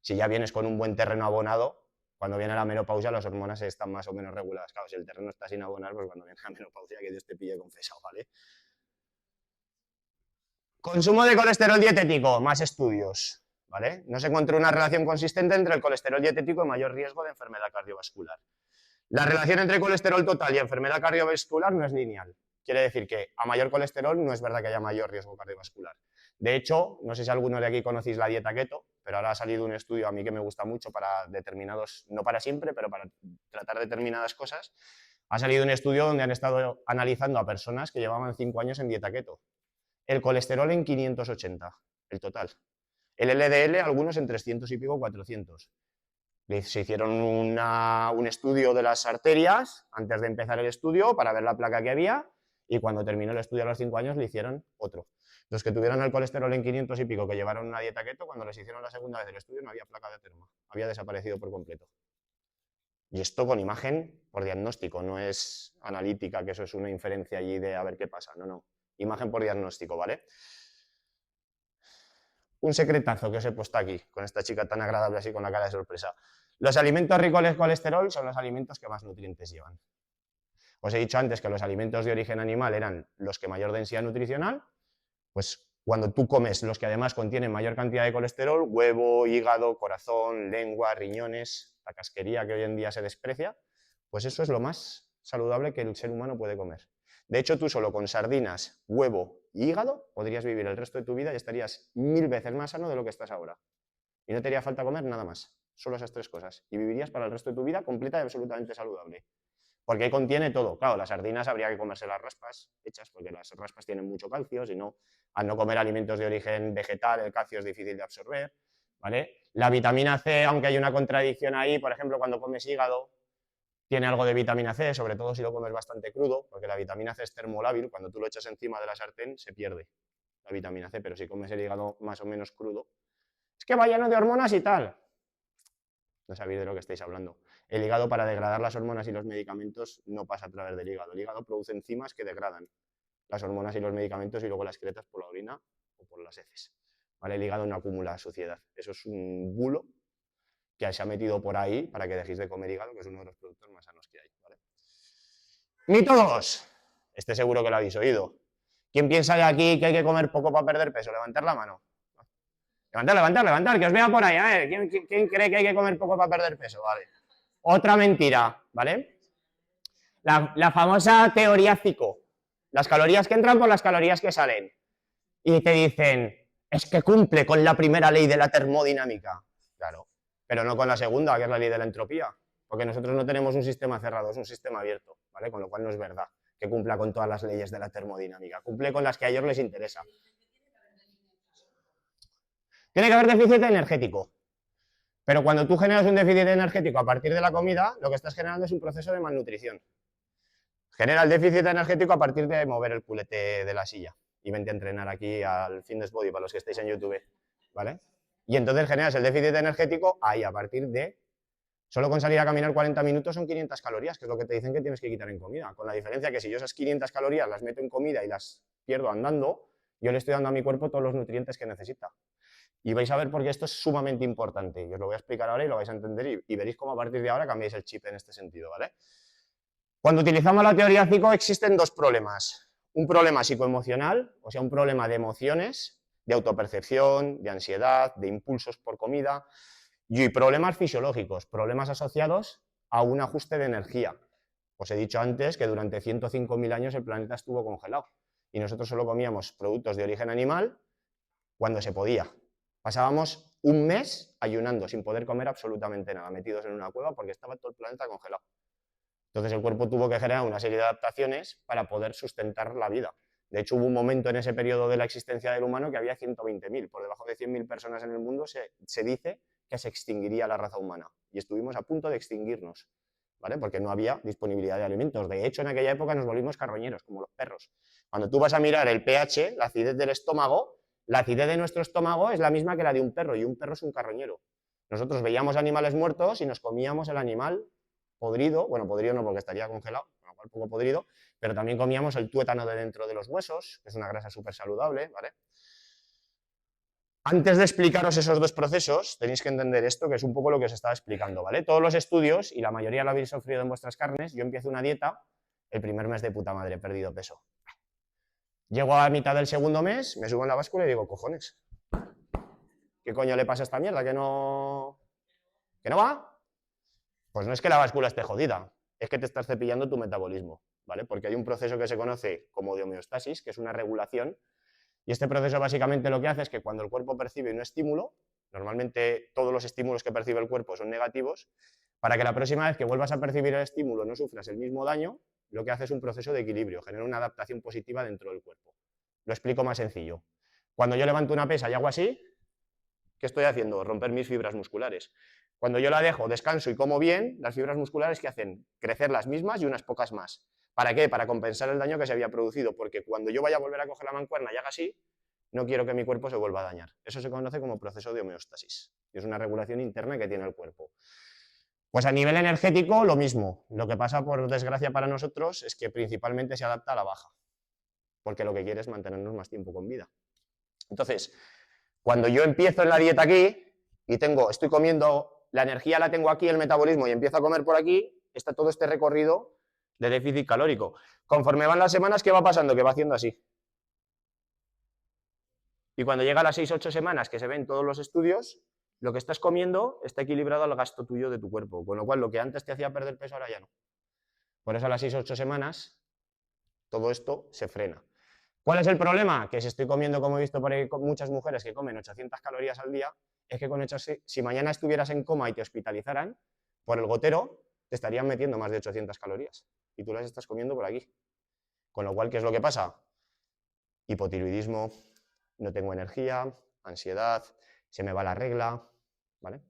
Si ya vienes con un buen terreno abonado, cuando viene la menopausia las hormonas están más o menos reguladas. Claro, si el terreno está sin abonar, pues cuando viene la menopausia, que Dios te pille confesado, ¿vale? Consumo de colesterol dietético, más estudios, ¿vale? No se encontró una relación consistente entre el colesterol dietético y mayor riesgo de enfermedad cardiovascular. La relación entre colesterol total y enfermedad cardiovascular no es lineal. Quiere decir que a mayor colesterol no es verdad que haya mayor riesgo cardiovascular. De hecho, no sé si alguno de aquí conocéis la dieta keto, pero ahora ha salido un estudio a mí que me gusta mucho para determinados, no para siempre, pero para tratar determinadas cosas. Ha salido un estudio donde han estado analizando a personas que llevaban 5 años en dieta keto. El colesterol en 580, el total. El LDL, algunos en 300 y pico, 400. Se hicieron un estudio de las arterias antes de empezar el estudio para ver la placa que había y cuando terminó el estudio a los 5 años le hicieron otro. Los que tuvieron el colesterol en 500 y pico que llevaron una dieta keto, cuando les hicieron la segunda vez el estudio no había placa de ateroma, había desaparecido por completo. Y esto con imagen por diagnóstico, no es analítica, que eso es una inferencia allí de a ver qué pasa, no. Imagen por diagnóstico, ¿vale? Un secretazo que os he puesto aquí, con esta chica tan agradable así con la cara de sorpresa. Los alimentos ricos en colesterol son los alimentos que más nutrientes llevan. Os he dicho antes que los alimentos de origen animal eran los que mayor densidad nutricional, pues cuando tú comes los que además contienen mayor cantidad de colesterol, huevo, hígado, corazón, lengua, riñones, la casquería que hoy en día se desprecia, pues eso es lo más saludable que el ser humano puede comer. De hecho, tú solo con sardinas, huevo y hígado podrías vivir el resto de tu vida y estarías 1000 veces más sano de lo que estás ahora. Y no te haría falta comer nada más, solo esas 3 cosas. Y vivirías para el resto de tu vida completa y absolutamente saludable. Porque ahí contiene todo. Claro, las sardinas habría que comerse las raspas hechas, porque las raspas tienen mucho calcio, si no, al no comer alimentos de origen vegetal, el calcio es difícil de absorber, ¿vale? La vitamina C, aunque hay una contradicción ahí, por ejemplo, cuando comes hígado, tiene algo de vitamina C, sobre todo si lo comes bastante crudo, porque la vitamina C es termolábil, cuando tú lo echas encima de la sartén se pierde la vitamina C, pero si comes el hígado más o menos crudo, es que va lleno de hormonas y tal. No sabéis de lo que estáis hablando. El hígado, para degradar las hormonas y los medicamentos, no pasa a través del hígado. El hígado produce enzimas que degradan las hormonas y los medicamentos y luego las excretas por la orina o por las heces. ¿Vale? El hígado no acumula suciedad. Eso es un bulo que se ha metido por ahí para que dejéis de comer hígado, que es uno de los productos más sanos que hay. ¿Vale? Mito 2. Este seguro que lo habéis oído. ¿Quién piensa de aquí que hay que comer poco para perder peso? Levantar la mano. Levantar, que os vea por ahí. A ver, ¿quién cree que hay que comer poco para perder peso? Vale. Otra mentira, ¿vale? La famosa teoría CICO. Las calorías que entran por las calorías que salen. Y te dicen, es que cumple con la primera ley de la termodinámica. Claro, pero no con la segunda, que es la ley de la entropía. Porque nosotros no tenemos un sistema cerrado, es un sistema abierto, ¿vale? Con lo cual no es verdad que cumpla con todas las leyes de la termodinámica. Cumple con las que a ellos les interesa. Tiene que haber déficit energético. Pero cuando tú generas un déficit energético a partir de la comida, lo que estás generando es un proceso de malnutrición. Genera el déficit energético a partir de mover el culete de la silla. Y vente a entrenar aquí al Fitness Body para los que estéis en YouTube, ¿vale? Y entonces generas el déficit energético ahí, a partir de... Solo con salir a caminar 40 minutos son 500 calorías, que es lo que te dicen que tienes que quitar en comida. Con la diferencia que si yo esas 500 calorías las meto en comida y las pierdo andando, yo le estoy dando a mi cuerpo todos los nutrientes que necesita. Y vais a ver por qué esto es sumamente importante. Y os lo voy a explicar ahora y lo vais a entender y veréis cómo a partir de ahora cambiáis el chip en este sentido, ¿vale? Cuando utilizamos la teoría CICO existen 2 problemas. Un problema psicoemocional, o sea, un problema de emociones, de autopercepción, de ansiedad, de impulsos por comida, y problemas fisiológicos, problemas asociados a un ajuste de energía. Os he dicho antes que durante 105.000 años el planeta estuvo congelado y nosotros solo comíamos productos de origen animal cuando se podía. Pasábamos un mes ayunando sin poder comer absolutamente nada, metidos en una cueva porque estaba todo el planeta congelado. Entonces el cuerpo tuvo que generar una serie de adaptaciones para poder sustentar la vida. De hecho, hubo un momento en ese periodo de la existencia del humano que había 120.000. Por debajo de 100.000 personas en el mundo se dice que se extinguiría la raza humana. Y estuvimos a punto de extinguirnos, ¿vale? Porque no había disponibilidad de alimentos. De hecho, en aquella época nos volvimos carroñeros, como los perros. Cuando tú vas a mirar el pH, la acidez del estómago, la acidez de nuestro estómago es la misma que la de un perro, y un perro es un carroñero. Nosotros veíamos animales muertos y nos comíamos el animal podrido, bueno, podrido no porque estaría congelado, con lo cual poco podrido, pero también comíamos el tuétano de dentro de los huesos, que es una grasa súper saludable, ¿vale? Antes de explicaros esos dos procesos, tenéis que entender esto, que es un poco lo que os estaba explicando, ¿vale? Todos los estudios, y la mayoría lo habéis sufrido en vuestras carnes, yo empiezo una dieta, el primer mes de puta madre, he perdido peso. Llego a mitad del segundo mes, me subo en la báscula y digo, cojones, ¿qué coño le pasa a esta mierda? ¿Que no va? Pues no es que la báscula esté jodida, es que te estás cepillando tu metabolismo, ¿vale? Porque hay un proceso que se conoce como de homeostasis, que es una regulación, y este proceso básicamente lo que hace es que cuando el cuerpo percibe un estímulo, normalmente todos los estímulos que percibe el cuerpo son negativos, para que la próxima vez que vuelvas a percibir el estímulo no sufras el mismo daño, lo que hace es un proceso de equilibrio, genera una adaptación positiva dentro del cuerpo. Lo explico más sencillo. Cuando yo levanto una pesa y hago así, ¿qué estoy haciendo? Romper mis fibras musculares. Cuando yo la dejo, descanso y como bien, las fibras musculares ¿qué hacen? Crecer las mismas y unas pocas más. ¿Para qué? Para compensar el daño que se había producido, porque cuando yo vaya a volver a coger la mancuerna y haga así, no quiero que mi cuerpo se vuelva a dañar. Eso se conoce como proceso de homeostasis. Es una regulación interna que tiene el cuerpo. Pues a nivel energético, lo mismo. Lo que pasa, por desgracia para nosotros, es que principalmente se adapta a la baja, porque lo que quiere es mantenernos más tiempo con vida. Entonces, cuando yo empiezo en la dieta aquí y estoy comiendo, la energía la tengo aquí, el metabolismo, y empiezo a comer por aquí, está todo este recorrido de déficit calórico. Conforme van las semanas, ¿qué va pasando? Que va haciendo así. Y cuando llega a las 6-8 semanas que se ven todos los estudios, lo que estás comiendo está equilibrado al gasto tuyo de tu cuerpo, con lo cual lo que antes te hacía perder peso ahora ya no. Por eso a las 6-8 semanas todo esto se frena. ¿Cuál es el problema? Que si estoy comiendo, como he visto por ahí, con muchas mujeres que comen 800 calorías al día, es que si mañana estuvieras en coma y te hospitalizaran, por el gotero te estarían metiendo más de 800 calorías y tú las estás comiendo por aquí. Con lo cual, ¿qué es lo que pasa? Hipotiroidismo, no tengo energía, ansiedad, se me va la regla, ¿vale?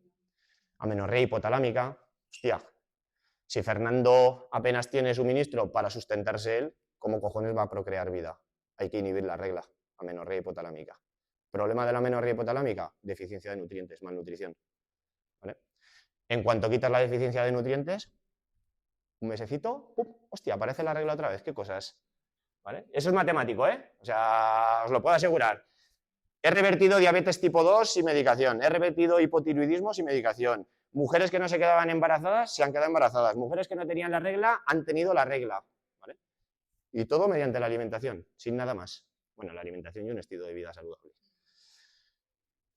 Amenorrea hipotalámica. Hostia, si Fernando apenas tiene suministro para sustentarse él, ¿cómo cojones va a procrear vida? Hay que inhibir la regla, amenorrea hipotalámica. ¿Problema de la amenorrea hipotalámica? Deficiencia de nutrientes, malnutrición, ¿vale? En cuanto quitas la deficiencia de nutrientes, un mesecito, ¡pum! Hostia, aparece la regla otra vez, ¿qué cosas? ¿Vale? Eso es matemático, ¿eh? O sea, os lo puedo asegurar. He revertido diabetes tipo 2 sin medicación, he revertido hipotiroidismo sin medicación. Mujeres que no se quedaban embarazadas se han quedado embarazadas. Mujeres que no tenían la regla han tenido la regla, ¿vale? Y todo mediante la alimentación, sin nada más. Bueno, la alimentación y un estilo de vida saludable.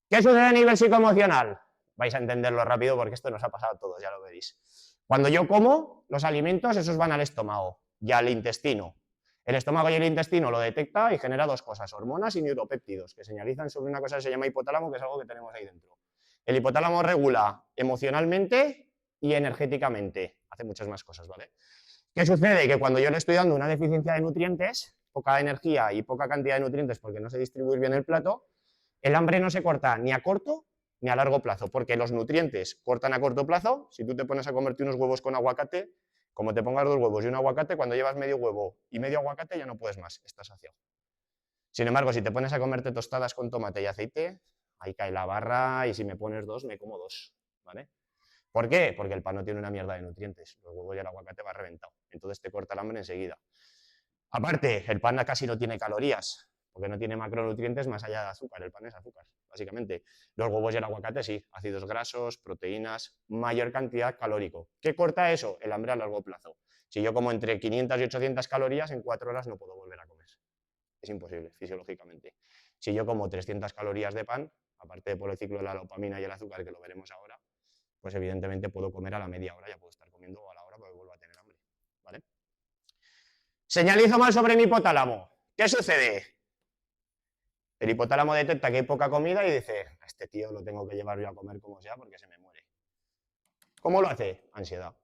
¿Qué sucede a nivel psicoemocional? Vais a entenderlo rápido porque esto nos ha pasado a todos, ya lo veréis. Cuando yo como, los alimentos, esos van al estómago y al intestino. El estómago y el intestino lo detecta y genera dos cosas, hormonas y neuropéptidos, que señalizan sobre una cosa que se llama hipotálamo, que es algo que tenemos ahí dentro. El hipotálamo regula emocionalmente y energéticamente. Hace muchas más cosas, ¿vale? ¿Qué sucede? Que cuando yo le estoy dando una deficiencia de nutrientes, poca energía y poca cantidad de nutrientes porque no sé distribuir bien el plato, el hambre no se corta ni a corto ni a largo plazo, porque los nutrientes cortan a corto plazo. Si tú te pones a comerte unos huevos con aguacate, como te pongas 2 huevos y un aguacate, cuando llevas medio huevo y medio aguacate ya no puedes más, estás saciado. Sin embargo, si te pones a comerte tostadas con tomate y aceite, ahí cae la barra y si me pones 2, me como 2, ¿vale? ¿Por qué? Porque el pan no tiene una mierda de nutrientes, los huevos y el aguacate va reventado, entonces te corta el hambre enseguida. Aparte, el pan casi no tiene calorías, porque no tiene macronutrientes más allá de azúcar, el pan es azúcar, básicamente. Los huevos y el aguacate sí, ácidos grasos, proteínas, mayor cantidad calórico. ¿Qué corta eso? El hambre a largo plazo. Si yo como entre 500 y 800 calorías, en 4 horas no puedo volver a comer. Es imposible, fisiológicamente. Si yo como 300 calorías de pan, aparte por el ciclo de la dopamina y el azúcar, que lo veremos ahora, pues evidentemente puedo comer a la media hora, ya puedo estar comiendo a la hora porque vuelvo a tener hambre, ¿vale? Señalizo mal sobre mi hipotálamo. ¿Qué sucede? El hipotálamo detecta que hay poca comida y dice, a este tío lo tengo que llevar yo a comer como sea porque se me muere. ¿Cómo lo hace? Ansiedad.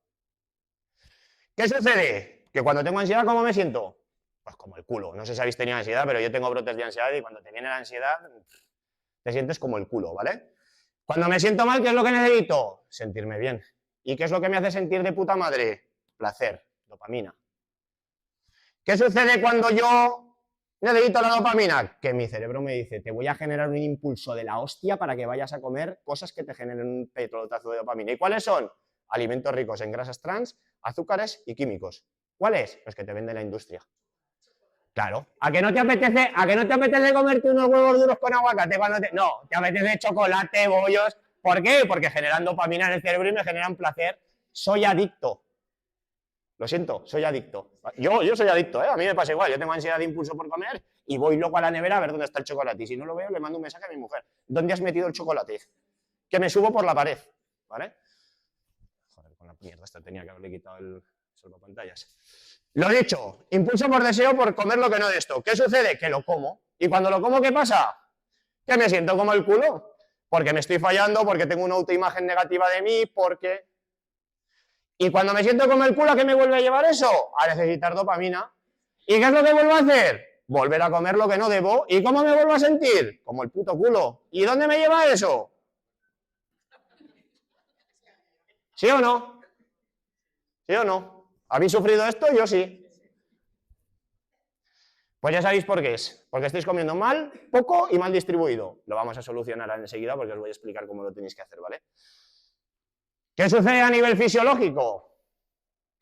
¿Qué sucede? Que cuando tengo ansiedad, ¿cómo me siento? Pues como el culo. No sé si habéis tenido ansiedad, pero yo tengo brotes de ansiedad y cuando te viene la ansiedad, te sientes como el culo, ¿vale? Cuando me siento mal, ¿qué es lo que necesito? Sentirme bien. ¿Y qué es lo que me hace sentir de puta madre? Placer, dopamina. ¿Qué sucede cuando yo necesito la dopamina? Que mi cerebro me dice, te voy a generar un impulso de la hostia para que vayas a comer cosas que te generen un pelotazo de dopamina. ¿Y cuáles son? Alimentos ricos en grasas trans, azúcares y químicos. ¿Cuáles? Los que te vende la industria. Claro. ¿A que no te apetece comerte unos huevos duros con aguacate cuando te... No, te apetece chocolate, bollos. ¿Por qué? Porque generan dopamina en el cerebro y me generan placer. Soy adicto. Lo siento, soy adicto. Yo soy adicto, ¿eh? A mí me pasa igual. Yo tengo ansiedad de impulso por comer y voy loco a la nevera a ver dónde está el chocolate. Y si no lo veo, le mando un mensaje a mi mujer. ¿Dónde has metido el chocolate? Que me subo por la pared, ¿vale? Joder, con la mierda esta tenía que haberle quitado el salvapantallas. Lo dicho, impulso por deseo por comer lo que no de esto. ¿Qué sucede? Que lo como. ¿Y cuando lo como, qué pasa? Que me siento como el culo. Porque me estoy fallando, porque tengo una autoimagen negativa de mí, porque... Y cuando me siento como el culo, ¿a qué me vuelve a llevar eso? A necesitar dopamina. ¿Y qué es lo que vuelvo a hacer? Volver a comer lo que no debo. ¿Y cómo me vuelvo a sentir? Como el puto culo. ¿Y dónde me lleva eso? ¿Sí o no? ¿Sí o no? ¿Habéis sufrido esto? Yo sí. Pues ya sabéis por qué es. Porque estáis comiendo mal, poco y mal distribuido. Lo vamos a solucionar enseguida porque os voy a explicar cómo lo tenéis que hacer, ¿vale? ¿Qué sucede a nivel fisiológico?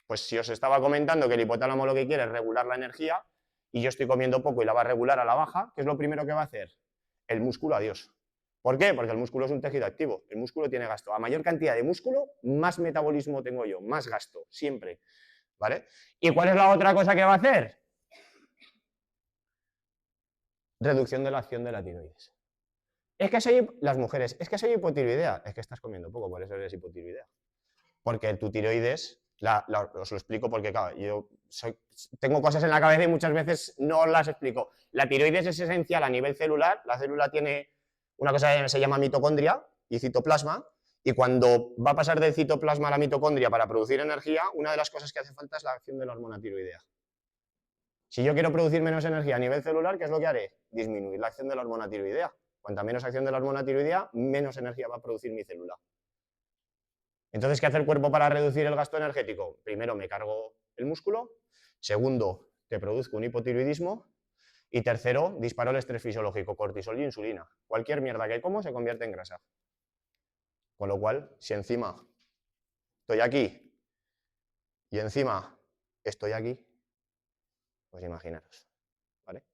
Pues si os estaba comentando que el hipotálamo lo que quiere es regular la energía y yo estoy comiendo poco y la va a regular a la baja, ¿qué es lo primero que va a hacer? El músculo, adiós. ¿Por qué? Porque el músculo es un tejido activo. El músculo tiene gasto. A mayor cantidad de músculo, más metabolismo tengo yo, más gasto, siempre. ¿Vale? ¿Y cuál es la otra cosa que va a hacer? Reducción de la acción de la tiroides. Es que soy, las mujeres, es que soy hipotiroidea. Es que estás comiendo poco, por eso eres hipotiroidea. Porque tu tiroides, os lo explico porque, claro, tengo cosas en la cabeza y muchas veces no las explico. La tiroides es esencial a nivel celular. La célula tiene una cosa que se llama mitocondria y citoplasma. Y cuando va a pasar del citoplasma a la mitocondria para producir energía, una de las cosas que hace falta es la acción de la hormona tiroidea. Si yo quiero producir menos energía a nivel celular, ¿qué es lo que haré? Disminuir la acción de la hormona tiroidea. Cuanta menos acción de la hormona tiroidea, menos energía va a producir mi célula. Entonces, ¿qué hace el cuerpo para reducir el gasto energético? Primero, me cargo el músculo. Segundo, te produzco un hipotiroidismo. Y tercero, disparo el estrés fisiológico, cortisol y insulina. Cualquier mierda que como se convierte en grasa. Con lo cual, si encima estoy aquí y encima estoy aquí, pues imaginaros, ¿vale?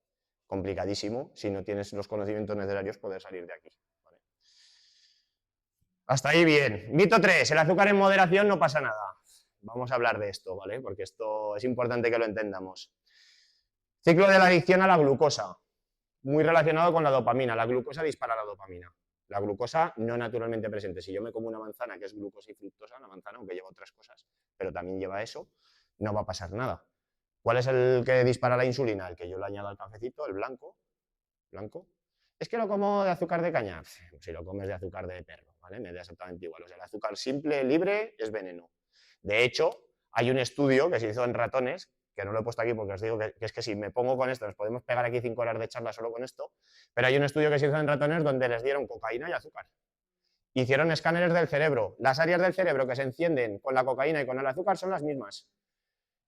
Complicadísimo si no tienes los conocimientos necesarios poder salir de aquí. ¿Vale? Hasta ahí bien. Mito 3, el azúcar en moderación no pasa nada. Vamos a hablar de esto, ¿vale? Porque esto es importante que lo entendamos. Ciclo de la adicción a la glucosa, muy relacionado con la dopamina. La glucosa dispara la dopamina. La glucosa no naturalmente presente. Si yo me como una manzana que es glucosa y fructosa, la manzana, aunque lleva otras cosas, pero también lleva eso, no va a pasar nada. ¿Cuál es el que dispara la insulina? El que yo le añado al cafecito, el blanco. ¿Blanco? Es que lo como de azúcar de caña. Si lo comes de azúcar de perro, ¿vale? Me da exactamente igual. O sea, el azúcar simple, libre, es veneno. De hecho, hay un estudio que se hizo en ratones, que no lo he puesto aquí porque os digo que es que si me pongo con esto, nos podemos pegar aquí 5 horas de charla solo con esto, pero hay un estudio que se hizo en ratones donde les dieron cocaína y azúcar. Hicieron escáneres del cerebro. Las áreas del cerebro que se encienden con la cocaína y con el azúcar son las mismas.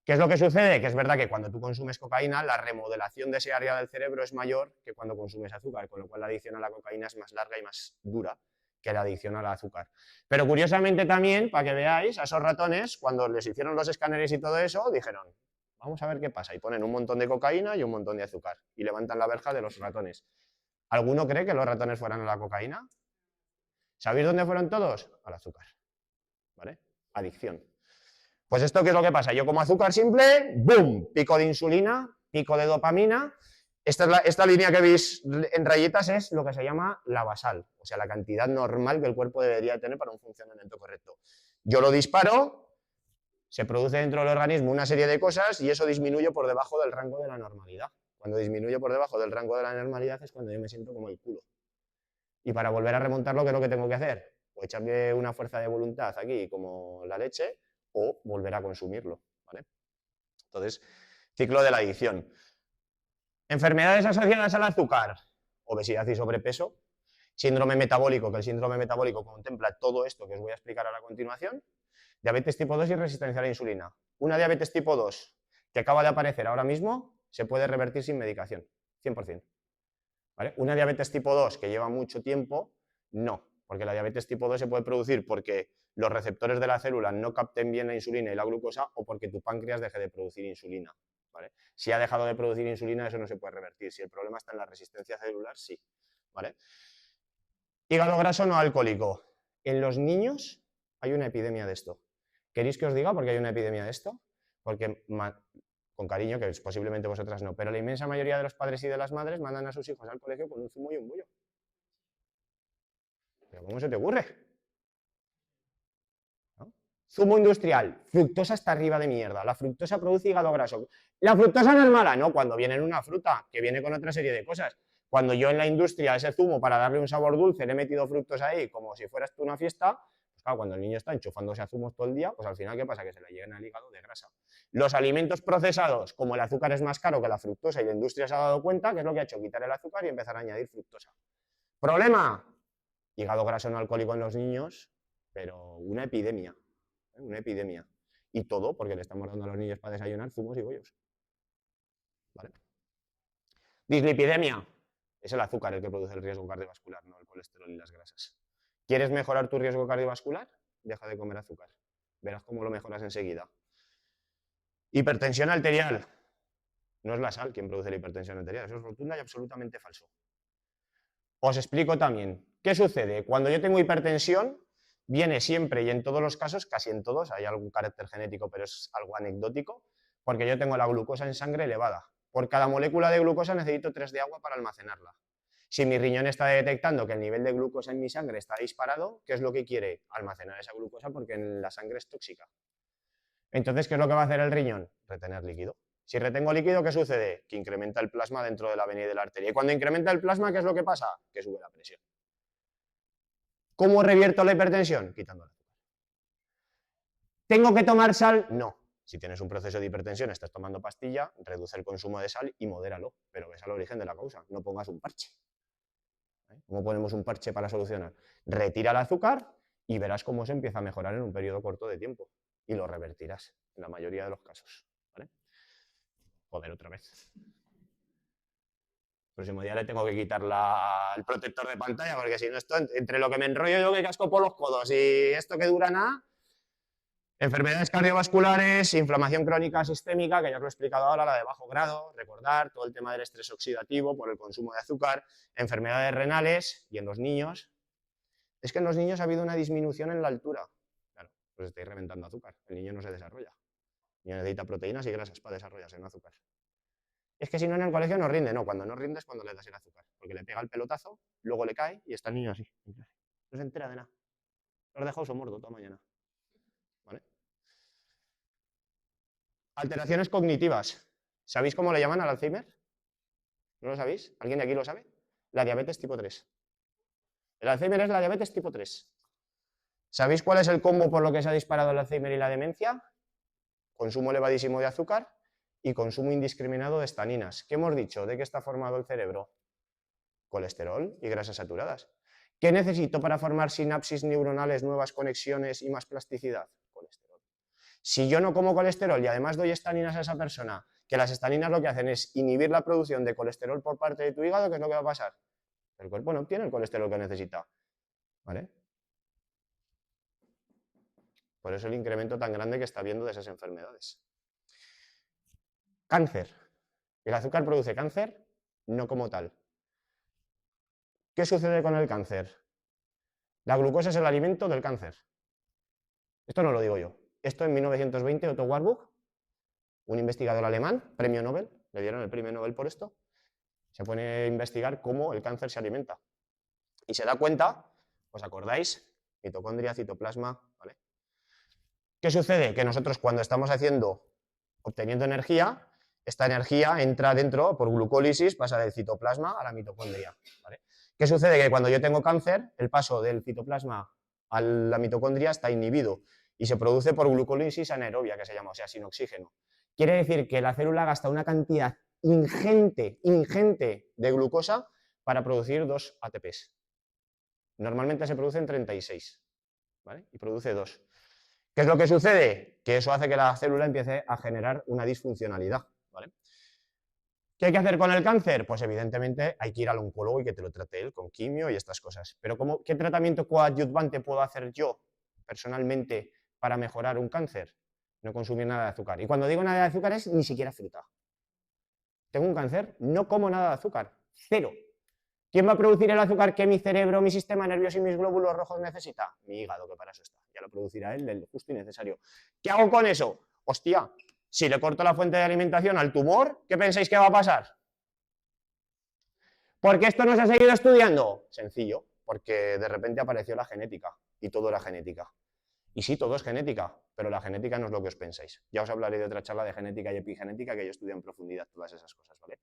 ¿Qué es lo que sucede? Que es verdad que cuando tú consumes cocaína, la remodelación de ese área del cerebro es mayor que cuando consumes azúcar, con lo cual la adicción a la cocaína es más larga y más dura que la adicción al azúcar. Pero curiosamente también, para que veáis, a esos ratones, cuando les hicieron los escáneres y todo eso, dijeron, vamos a ver qué pasa. Y ponen un montón de cocaína y un montón de azúcar. Y levantan la verja de los ratones. ¿Alguno cree que los ratones fueran a la cocaína? ¿Sabéis dónde fueron todos? Al azúcar. ¿Vale? Adicción. Pues esto, ¿qué es lo que pasa? Yo como azúcar simple, ¡boom! Pico de insulina, pico de dopamina. Esta línea que veis en rayitas es lo que se llama la basal, o sea, la cantidad normal que el cuerpo debería tener para un funcionamiento correcto. Yo lo disparo, se produce dentro del organismo una serie de cosas y eso disminuye por debajo del rango de la normalidad. Cuando disminuye por debajo del rango de la normalidad es cuando yo me siento como el culo. Y para volver a remontarlo, ¿qué es lo que tengo que hacer? O echarme una fuerza de voluntad aquí como la leche o volver a consumirlo, ¿vale? Entonces, ciclo de la adicción. Enfermedades asociadas al azúcar, obesidad y sobrepeso, síndrome metabólico, que el síndrome metabólico contempla todo esto que os voy a explicar ahora a continuación, diabetes tipo 2 y resistencia a la insulina. Una diabetes tipo 2 que acaba de aparecer ahora mismo se puede revertir sin medicación, 100%. ¿Vale? Una diabetes tipo 2 que lleva mucho tiempo, no, porque la diabetes tipo 2 se puede producir porque los receptores de la célula no capten bien la insulina y la glucosa o porque tu páncreas deje de producir insulina. ¿Vale? Si ha dejado de producir insulina, eso no se puede revertir. Si el problema está en la resistencia celular, sí. ¿Vale? Hígado graso no alcohólico. En los niños hay una epidemia de esto. ¿Queréis que os diga por qué hay una epidemia de esto? Porque, con cariño, que posiblemente vosotras no, pero la inmensa mayoría de los padres y de las madres mandan a sus hijos al colegio con un zumo y un bollo. ¿Pero cómo se te ocurre? ¿No? Zumo industrial, fructosa está arriba de mierda. La fructosa produce hígado graso. La fructosa no es mala, no, cuando viene en una fruta, que viene con otra serie de cosas. Cuando yo en la industria ese zumo, para darle un sabor dulce, le he metido fructosa ahí, como si fueras tú una fiesta, pues claro, cuando el niño está enchufándose a zumos todo el día, pues al final, ¿qué pasa? Que se le lleguen al hígado de grasa. Los alimentos procesados, como el azúcar es más caro que la fructosa y la industria se ha dado cuenta, ¿qué es lo que ha hecho? Quitar el azúcar y empezar a añadir fructosa. ¿Problema? Hígado graso no alcohólico en los niños, pero una epidemia. Una epidemia. Y todo porque le estamos dando a los niños para desayunar zumos y bollos. ¿Vale? Dislipidemia. Es el azúcar el que produce el riesgo cardiovascular, no el colesterol y las grasas. ¿Quieres mejorar tu riesgo cardiovascular? Deja de comer azúcar. Verás cómo lo mejoras enseguida. Hipertensión arterial. No es la sal quien produce la hipertensión arterial, eso es rotunda y absolutamente falso. Os explico también. ¿Qué sucede? Cuando yo tengo hipertensión, viene siempre y en todos los casos, casi en todos, hay algún carácter genético, pero es algo anecdótico, porque yo tengo la glucosa en sangre elevada. Por cada molécula de glucosa necesito 3 de agua para almacenarla. Si mi riñón está detectando que el nivel de glucosa en mi sangre está disparado, ¿qué es lo que quiere? Almacenar esa glucosa porque en la sangre es tóxica. Entonces, ¿qué es lo que va a hacer el riñón? Retener líquido. Si retengo líquido, ¿qué sucede? Que incrementa el plasma dentro de la vena y de la arteria. Y cuando incrementa el plasma, ¿qué es lo que pasa? Que sube la presión. ¿Cómo revierto la hipertensión? Quitando el azúcar. ¿Tengo que tomar sal? No. Si tienes un proceso de hipertensión, estás tomando pastilla, reduce el consumo de sal y modéralo, pero ves al origen de la causa, no pongas un parche. ¿Cómo ponemos un parche para solucionar? Retira el azúcar y verás cómo se empieza a mejorar en un periodo corto de tiempo y lo revertirás en la mayoría de los casos. ¿Vale? Joder, otra vez. El próximo día le tengo que quitar el protector de pantalla porque si no, esto entre lo que me enrollo yo que casco por los codos y esto que dura nada. Enfermedades cardiovasculares, inflamación crónica sistémica, que ya os lo he explicado ahora, la de bajo grado, recordar todo el tema del estrés oxidativo por el consumo de azúcar, enfermedades renales y en los niños. Es que en los niños ha habido una disminución en la altura. Claro, pues estáis reventando azúcar, el niño no se desarrolla. El niño necesita proteínas y grasas para desarrollarse, no azúcar. Es que si no en el colegio no rinde, no, cuando no rinde es cuando le das el azúcar, porque le pega el pelotazo, luego le cae y está el niño así. No se entera de nada. Lo has dejado somordo toda mañana. ¿Vale? Alteraciones cognitivas. ¿Sabéis cómo le llaman al Alzheimer? ¿No lo sabéis? ¿Alguien de aquí lo sabe? La diabetes tipo 3. El Alzheimer es la diabetes tipo 3. ¿Sabéis cuál es el combo por lo que se ha disparado el Alzheimer y la demencia? Consumo elevadísimo de azúcar y consumo indiscriminado de estaninas. ¿Qué hemos dicho? ¿De qué está formado el cerebro? Colesterol y grasas saturadas. ¿Qué necesito para formar sinapsis neuronales, nuevas conexiones y más plasticidad? Colesterol. Si yo no como colesterol y además doy estaninas a esa persona, que las estaninas lo que hacen es inhibir la producción de colesterol por parte de tu hígado, ¿qué es lo que va a pasar? El cuerpo no obtiene el colesterol que necesita. ¿Vale? Por eso el incremento tan grande que está habiendo de esas enfermedades. Cáncer. ¿El azúcar produce cáncer? No como tal. ¿Qué sucede con el cáncer? La glucosa es el alimento del cáncer. Esto no lo digo yo. Esto en 1920, Otto Warburg, un investigador alemán, premio Nobel, le dieron el premio Nobel por esto, se pone a investigar cómo el cáncer se alimenta. Y se da cuenta, ¿os acordáis? Mitocondria, citoplasma, ¿vale? ¿Qué sucede? Que nosotros cuando estamos obteniendo energía, esta energía entra dentro por glucólisis, pasa del citoplasma a la mitocondria, ¿vale? ¿Qué sucede? Que cuando yo tengo cáncer, el paso del citoplasma a la mitocondria está inhibido y se produce por glucólisis anaerobia, que se llama, o sea, sin oxígeno. Quiere decir que la célula gasta una cantidad ingente de glucosa para producir 2 ATPs. Normalmente se producen 36, ¿vale? Y produce 2. ¿Qué es lo que sucede? Que eso hace que la célula empiece a generar una disfuncionalidad, ¿vale? ¿Qué hay que hacer con el cáncer? Pues evidentemente hay que ir al oncólogo y que te lo trate él con quimio y estas cosas. Pero ¿qué tratamiento coadyuvante puedo hacer yo personalmente para mejorar un cáncer? No consumir nada de azúcar. Y cuando digo nada de azúcar es ni siquiera fruta. Tengo un cáncer, no como nada de azúcar, cero. ¿Quién va a producir el azúcar que mi cerebro, mi sistema nervioso y mis glóbulos rojos necesita? Mi hígado, que para eso está. Ya lo producirá él, el justo y necesario. ¿Qué hago con eso? Hostia, si le corto la fuente de alimentación al tumor, ¿qué pensáis que va a pasar? ¿Por qué esto no se ha seguido estudiando? Sencillo, porque de repente apareció la genética y todo era genética. Y sí, todo es genética, pero la genética no es lo que os pensáis. Ya os hablaré de otra charla de genética y epigenética que yo estudio en profundidad todas esas cosas, ¿vale?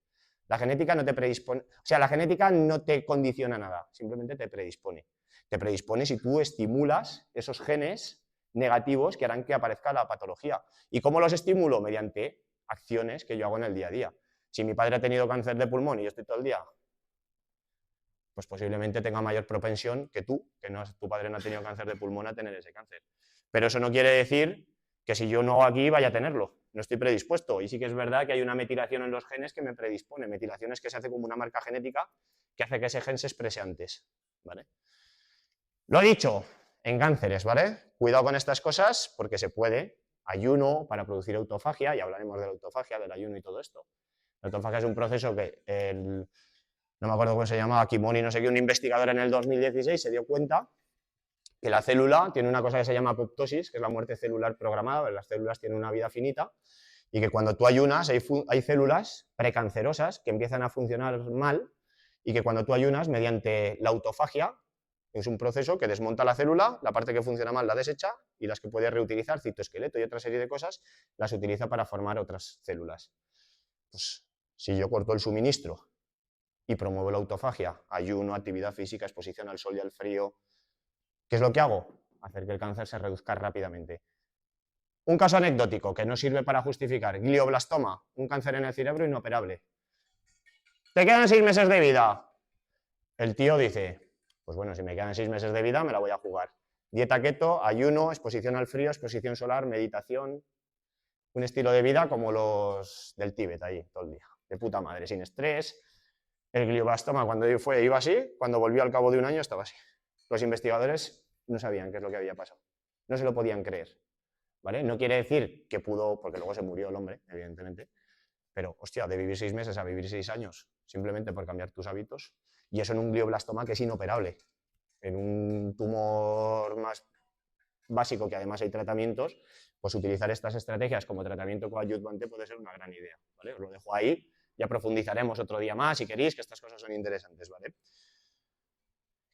La genética no te predispone, o sea, la genética no te condiciona nada, simplemente te predispone. Te predispone si tú estimulas esos genes negativos que harán que aparezca la patología. ¿Y cómo los estimulo? Mediante acciones que yo hago en el día a día. Si mi padre ha tenido cáncer de pulmón y yo estoy todo el día, pues posiblemente tenga mayor propensión que tú, que tu padre no ha tenido cáncer de pulmón, a tener ese cáncer. Pero eso no quiere decir que si yo no hago aquí vaya a tenerlo. No estoy predispuesto. Y sí que es verdad que hay una metilación en los genes que me predispone. Metilación es que se hace como una marca genética que hace que ese gen se exprese antes, ¿vale? Lo dicho, en cánceres, ¿vale? Cuidado con estas cosas porque se puede. Ayuno para producir autofagia, y hablaremos de la autofagia, del ayuno y todo esto. La autofagia es un proceso que no me acuerdo cómo se llamaba, Kimoni, no sé qué, un investigador en el 2016 se dio cuenta que la célula tiene una cosa que se llama apoptosis, que es la muerte celular programada, las células tienen una vida finita, y que cuando tú ayunas hay células precancerosas que empiezan a funcionar mal, y que cuando tú ayunas, mediante la autofagia, es un proceso que desmonta la célula, la parte que funciona mal la desecha, y las que puede reutilizar, citoesqueleto y otra serie de cosas, las utiliza para formar otras células. Pues si yo corto el suministro y promuevo la autofagia, ayuno, actividad física, exposición al sol y al frío, ¿qué es lo que hago? Hacer que el cáncer se reduzca rápidamente. Un caso anecdótico que no sirve para justificar: glioblastoma, un cáncer en el cerebro inoperable. ¿Te quedan 6 meses de vida? El tío dice, pues bueno, si me quedan 6 meses de vida me la voy a jugar. Dieta keto, ayuno, exposición al frío, exposición solar, meditación, un estilo de vida como los del Tíbet allí, todo el día, de puta madre, sin estrés. El glioblastoma cuando iba así, cuando volvió al cabo de un año estaba así. Los investigadores no sabían qué es lo que había pasado, no se lo podían creer, ¿vale? No quiere decir que pudo, porque luego se murió el hombre, evidentemente, pero, hostia, de vivir 6 meses a vivir 6 años, simplemente por cambiar tus hábitos, y eso en un glioblastoma que es inoperable. En un tumor más básico, que además hay tratamientos, pues utilizar estas estrategias como tratamiento coadyuvante puede ser una gran idea, ¿vale? Os lo dejo ahí, ya profundizaremos otro día más si queréis, que estas cosas son interesantes, ¿vale?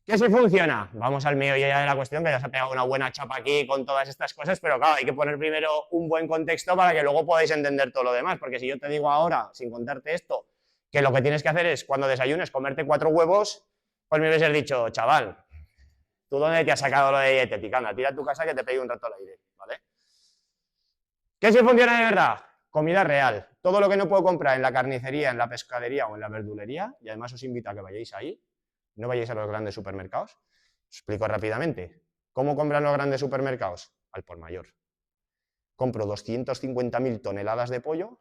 ¿Qué si funciona? Vamos al meollo ya de la cuestión, que ya se ha pegado una buena chapa aquí con todas estas cosas, pero claro, hay que poner primero un buen contexto para que luego podáis entender todo lo demás, porque si yo te digo ahora, sin contarte esto, que lo que tienes que hacer es, cuando desayunes, comerte 4 huevos, pues me hubieses dicho, chaval, ¿tú dónde te has sacado lo de dietética? Anda, tira a tu casa que te pegue un rato al aire, ¿vale? ¿Qué si funciona de verdad? Comida real. Todo lo que no puedo comprar en la carnicería, en la pescadería o en la verdulería, y además os invito a que vayáis ahí, no vayáis a los grandes supermercados. Os explico rápidamente. ¿Cómo compran los grandes supermercados? Al por mayor. Compro 250.000 toneladas de pollo,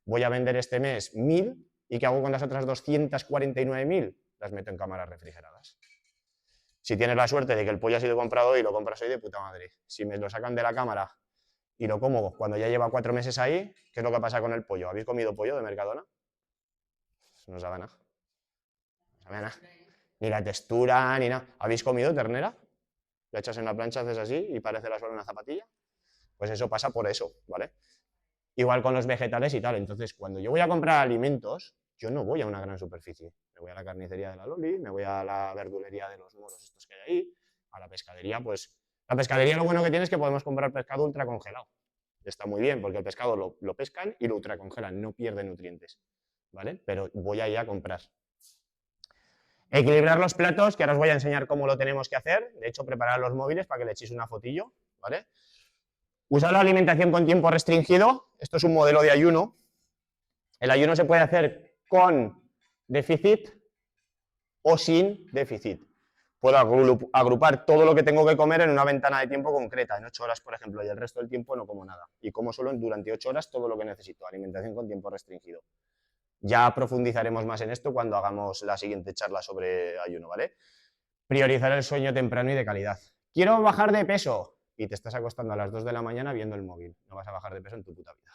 voy a vender este mes 1.000, ¿y qué hago con las otras 249.000? Las meto en cámaras refrigeradas. Si tienes la suerte de que el pollo ha sido comprado hoy y lo compras hoy, de puta madre. Si me lo sacan de la cámara y lo como cuando ya lleva 4 meses ahí, ¿qué es lo que pasa con el pollo? ¿Habéis comido pollo de Mercadona? No sabe nada. No sabe nada. Ni la textura, ni nada. ¿Habéis comido ternera? La echas en la plancha, haces así y parece la suela una zapatilla. Pues eso pasa por eso, ¿vale? Igual con los vegetales y tal. Entonces, cuando yo voy a comprar alimentos, yo no voy a una gran superficie. Me voy a la carnicería de la Loli, me voy a la verdulería de los moros estos que hay ahí, a la pescadería, pues La pescadería lo bueno que tiene es que podemos comprar pescado ultracongelado. Está muy bien, porque el pescado lo pescan y lo ultracongelan, no pierde nutrientes, ¿vale? Pero voy ahí a comprar. Equilibrar los platos, que ahora os voy a enseñar cómo lo tenemos que hacer. De hecho, preparar los móviles para que le echéis una fotillo, ¿vale? Usar la alimentación con tiempo restringido. Esto es un modelo de ayuno. El ayuno se puede hacer con déficit o sin déficit. Puedo agrupar todo lo que tengo que comer en una ventana de tiempo concreta, en 8 horas, por ejemplo, y el resto del tiempo no como nada. Y como solo durante 8 horas todo lo que necesito, alimentación con tiempo restringido. Ya profundizaremos más en esto cuando hagamos la siguiente charla sobre ayuno, ¿vale? Priorizar el sueño temprano y de calidad. Quiero bajar de peso y te estás acostando a las 2 de la mañana viendo el móvil. No vas a bajar de peso en tu puta vida.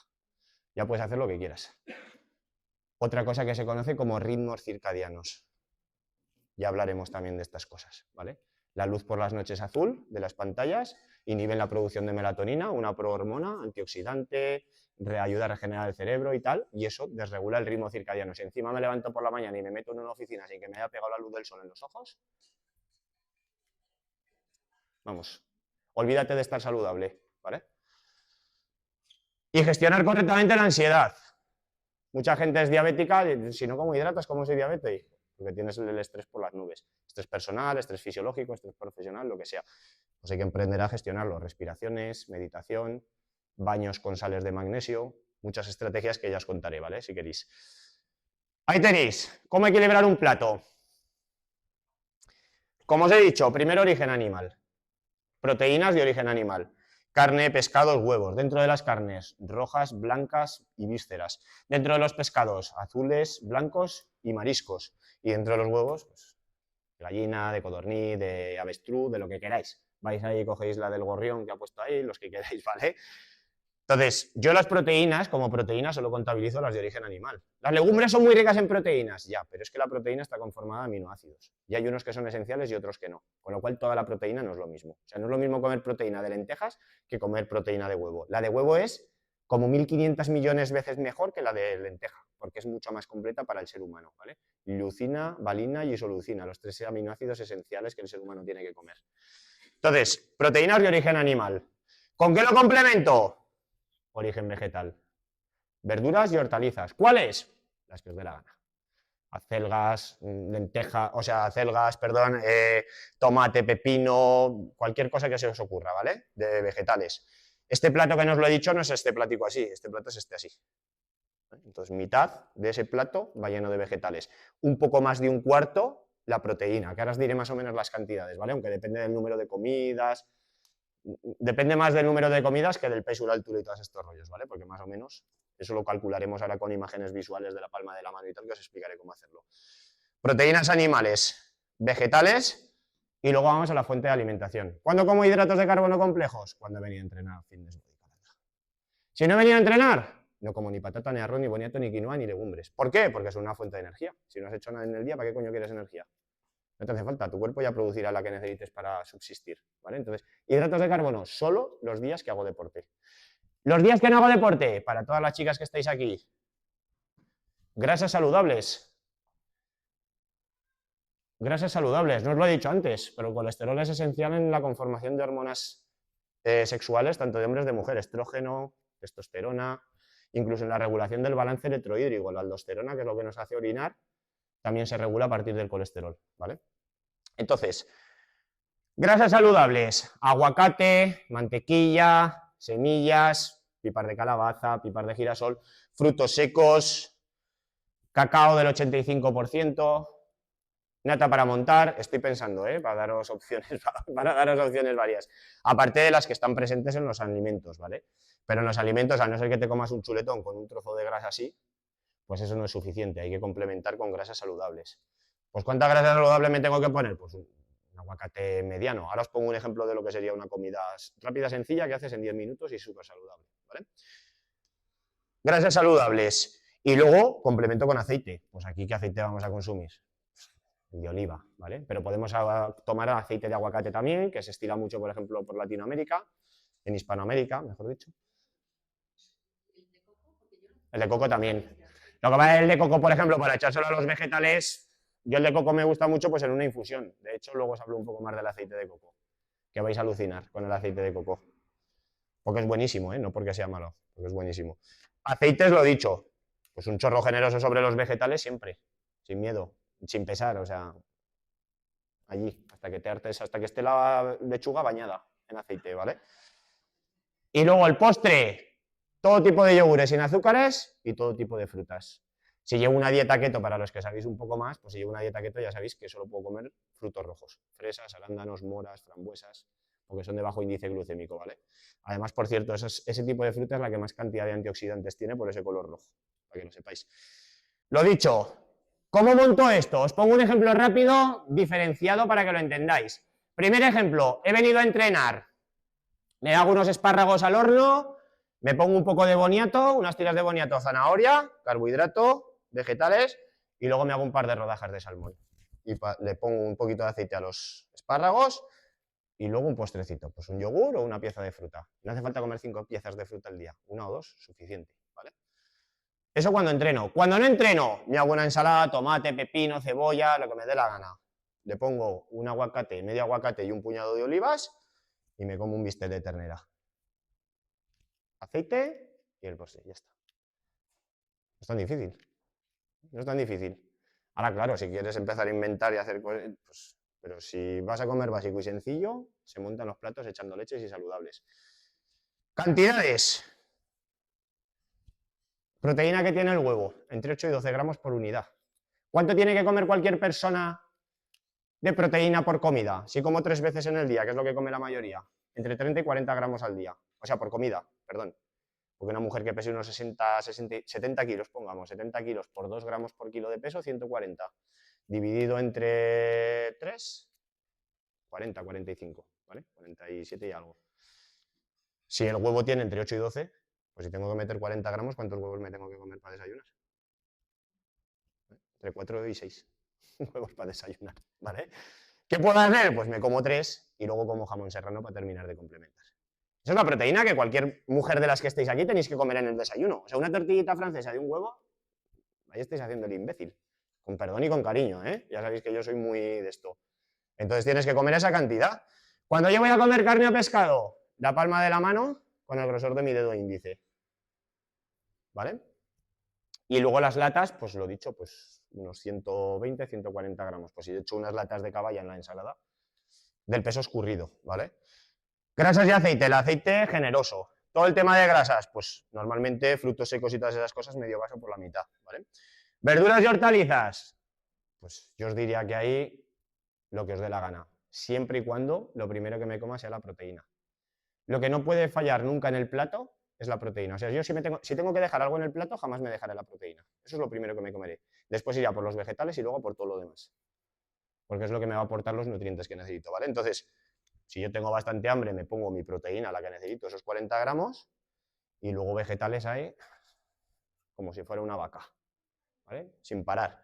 Ya puedes hacer lo que quieras. Otra cosa que se conoce como ritmos circadianos. Ya hablaremos también de estas cosas, ¿vale? La luz por las noches azul de las pantallas inhiben la producción de melatonina, una prohormona antioxidante, ayuda a regenerar el cerebro y tal, y eso desregula el ritmo circadiano. Si encima me levanto por la mañana y me meto en una oficina sin que me haya pegado la luz del sol en los ojos, vamos, olvídate de estar saludable, ¿vale? Y gestionar correctamente la ansiedad. Mucha gente es diabética, si no como hidratos, ¿cómo soy diabético? Porque tienes el estrés por las nubes. Estrés personal, estrés fisiológico, estrés profesional, lo que sea. Pues hay que aprender a gestionarlo. Respiraciones, meditación, baños con sales de magnesio, muchas estrategias que ya os contaré, ¿vale? Si queréis. Ahí tenéis, cómo equilibrar un plato. Como os he dicho, primero origen animal. Proteínas de origen animal. Carne, pescados, huevos. Dentro de las carnes, rojas, blancas y vísceras. Dentro de los pescados, azules, blancos y mariscos. Y dentro de los huevos, pues, gallina, de codorniz, de avestruz, de lo que queráis. Vais ahí y cogéis la del gorrión que ha puesto ahí, los que queráis, ¿vale? Entonces, yo las proteínas, como proteínas, solo contabilizo las de origen animal. Las legumbres son muy ricas en proteínas, ya, pero es que la proteína está conformada de aminoácidos. Y hay unos que son esenciales y otros que no. Con lo cual, toda la proteína no es lo mismo. O sea, no es lo mismo comer proteína de lentejas que comer proteína de huevo. La de huevo es como 1.500 millones veces mejor que la de lenteja, porque es mucho más completa para el ser humano, ¿vale? Leucina, valina y isoleucina, los 3 aminoácidos esenciales que el ser humano tiene que comer. Entonces, proteínas de origen animal. ¿Con qué lo complemento? Origen vegetal. Verduras y hortalizas. ¿Cuáles? Las que os dé la gana. Acelgas, lenteja, o sea, acelgas, perdón, tomate, pepino, cualquier cosa que se os ocurra, ¿vale? De vegetales. Este plato que no os lo he dicho no es este platico así, este plato es este así. Entonces, mitad de ese plato va lleno de vegetales. Un poco más de un cuarto la proteína, que ahora os diré más o menos las cantidades, ¿vale? Aunque depende del número de comidas. Depende más del número de comidas que del peso, la altura y todos estos rollos, ¿vale? Porque más o menos eso lo calcularemos ahora con imágenes visuales de la palma de la mano y tal, que os explicaré cómo hacerlo. Proteínas animales, vegetales y luego vamos a la fuente de alimentación. ¿Cuándo como hidratos de carbono complejos? Cuando he venido a entrenar. Si no he venido a entrenar, no como ni patata, ni arroz, ni boniato, ni quinoa, ni legumbres. ¿Por qué? Porque es una fuente de energía. Si no has hecho nada en el día, ¿para qué coño quieres energía? No te hace falta, tu cuerpo ya producirá la que necesites para subsistir, ¿vale? Entonces, hidratos de carbono, solo los días que hago deporte. Los días que no hago deporte, para todas las chicas que estáis aquí, grasas saludables. Grasas saludables, no os lo he dicho antes, pero el colesterol es esencial en la conformación de hormonas sexuales, tanto de hombres como de mujeres, estrógeno, testosterona, incluso en la regulación del balance electrohídrico, la aldosterona, que es lo que nos hace orinar, también se regula a partir del colesterol, ¿vale? Entonces, grasas saludables, aguacate, mantequilla, semillas, pipas de calabaza, pipas de girasol, frutos secos, cacao del 85%, nata para montar, estoy pensando, para daros opciones varias, aparte de las que están presentes en los alimentos, ¿vale? Pero en los alimentos, a no ser que te comas un chuletón con un trozo de grasa así, pues eso no es suficiente, hay que complementar con grasas saludables. Pues ¿cuánta grasa saludable me tengo que poner? Pues un aguacate mediano. Ahora os pongo un ejemplo de lo que sería una comida rápida, sencilla, que haces en 10 minutos y súper saludable, ¿vale? Grasas saludables. Y luego complemento con aceite. Pues aquí, ¿qué aceite vamos a consumir? De oliva, ¿vale? Pero podemos tomar aceite de aguacate también, que se estila mucho, por ejemplo, por Latinoamérica, en Hispanoamérica, mejor dicho. El de coco también. Lo que va el de coco, por ejemplo, para echárselo a los vegetales, yo el de coco me gusta mucho pues en una infusión. De hecho, luego os hablo un poco más del aceite de coco, que vais a alucinar con el aceite de coco. Porque es buenísimo, ¿eh? No porque sea malo, porque es buenísimo. Aceites, lo dicho, pues un chorro generoso sobre los vegetales siempre, sin miedo, sin pesar, o sea, allí, hasta que te hartes, hasta que esté la lechuga bañada en aceite, ¿vale? Y luego el postre, todo tipo de yogures sin azúcares y todo tipo de frutas. Si llevo una dieta keto, para los que sabéis un poco más, pues si llevo una dieta keto ya sabéis que solo puedo comer frutos rojos, fresas, arándanos, moras, frambuesas, porque son de bajo índice glucémico, ¿vale? Además, por cierto, ese tipo de fruta es la que más cantidad de antioxidantes tiene por ese color rojo, para que lo sepáis. Lo dicho, ¿cómo monto esto? Os pongo un ejemplo rápido, diferenciado para que lo entendáis. Primer ejemplo, he venido a entrenar, me hago unos espárragos al horno, me pongo un poco de boniato, unas tiras de boniato, zanahoria, carbohidrato, vegetales, y luego me hago un par de rodajas de salmón. Y le pongo un poquito de aceite a los espárragos y luego un postrecito, pues un yogur o una pieza de fruta. No hace falta comer 5 piezas de fruta al día, 1 o 2, suficiente, ¿vale? Eso cuando entreno. Cuando no entreno, me hago una ensalada, tomate, pepino, cebolla, lo que me dé la gana. Le pongo un aguacate, medio aguacate y un puñado de olivas y me como un bistec de ternera. Aceite y el postre, ya está. No es tan difícil. No es tan difícil. Ahora, claro, si quieres empezar a inventar y hacer cosas, pues, pero si vas a comer básico y sencillo, se montan los platos echando leches y saludables. Cantidades. Proteína que tiene el huevo, entre 8 y 12 gramos por unidad. ¿Cuánto tiene que comer cualquier persona de proteína por comida? Si como 3 veces en el día, que es lo que come la mayoría, entre 30 y 40 gramos al día. O sea, por comida, perdón. Porque una mujer que pese unos 70 kilos, pongamos, 70 kilos por 2 gramos por kilo de peso, 140. Dividido entre 3, 40, 45, ¿vale? 47 y algo. Si el huevo tiene entre 8 y 12, pues si tengo que meter 40 gramos, ¿cuántos huevos me tengo que comer para desayunar? Entre 4 y 6 huevos para desayunar, ¿vale? ¿Qué puedo hacer? Pues me como 3 y luego como jamón serrano para terminar de complementar. Esa es la proteína que cualquier mujer de las que estéis aquí tenéis que comer en el desayuno. O sea, una tortillita francesa de un huevo, ahí estáis haciendo el imbécil. Con perdón y con cariño, ¿eh? Ya sabéis que yo soy muy de esto. Entonces tienes que comer esa cantidad. Cuando yo voy a comer carne o pescado, la palma de la mano con el grosor de mi dedo índice. ¿Vale? Y luego las latas, pues lo dicho, pues unos 120, 140 gramos. Pues si he hecho unas latas de caballa en la ensalada, del peso escurrido, ¿vale? Grasas y aceite, el aceite generoso. Todo el tema de grasas, pues normalmente frutos secos y todas esas cosas, medio vaso por la mitad, ¿vale? Verduras y hortalizas, pues yo os diría que ahí lo que os dé la gana, siempre y cuando lo primero que me coma sea la proteína. Lo que no puede fallar nunca en el plato es la proteína. O sea, yo si tengo que dejar algo en el plato, jamás me dejaré la proteína. Eso es lo primero que me comeré. Después iría por los vegetales y luego por todo lo demás. Porque es lo que me va a aportar los nutrientes que necesito, ¿vale? Entonces, si yo tengo bastante hambre, me pongo mi proteína, la que necesito, esos 40 gramos, y luego vegetales ahí, como si fuera una vaca, ¿vale? Sin parar.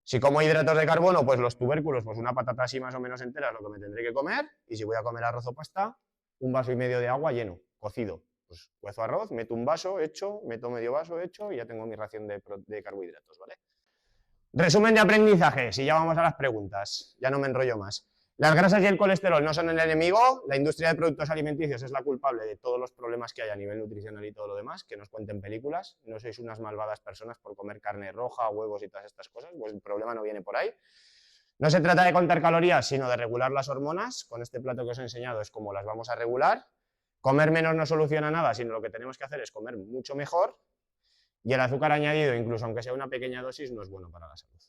Si como hidratos de carbono, pues los tubérculos, pues una patata así más o menos entera es lo que me tendré que comer, y si voy a comer arroz o pasta, 1,5 vasos de agua lleno, cocido. Pues cuezo arroz, meto un vaso hecho, meto medio vaso hecho y ya tengo mi ración de carbohidratos, ¿vale? Resumen de aprendizaje, si ya vamos a las preguntas, ya no me enrollo más. Las grasas y el colesterol no son el enemigo, la industria de productos alimenticios es la culpable de todos los problemas que hay a nivel nutricional y todo lo demás, que nos cuenten películas, no sois unas malvadas personas por comer carne roja, huevos y todas estas cosas, pues el problema no viene por ahí. No se trata de contar calorías, sino de regular las hormonas, con este plato que os he enseñado es como las vamos a regular. Comer menos no soluciona nada, sino lo que tenemos que hacer es comer mucho mejor, y el azúcar añadido, incluso aunque sea una pequeña dosis, no es bueno para la salud.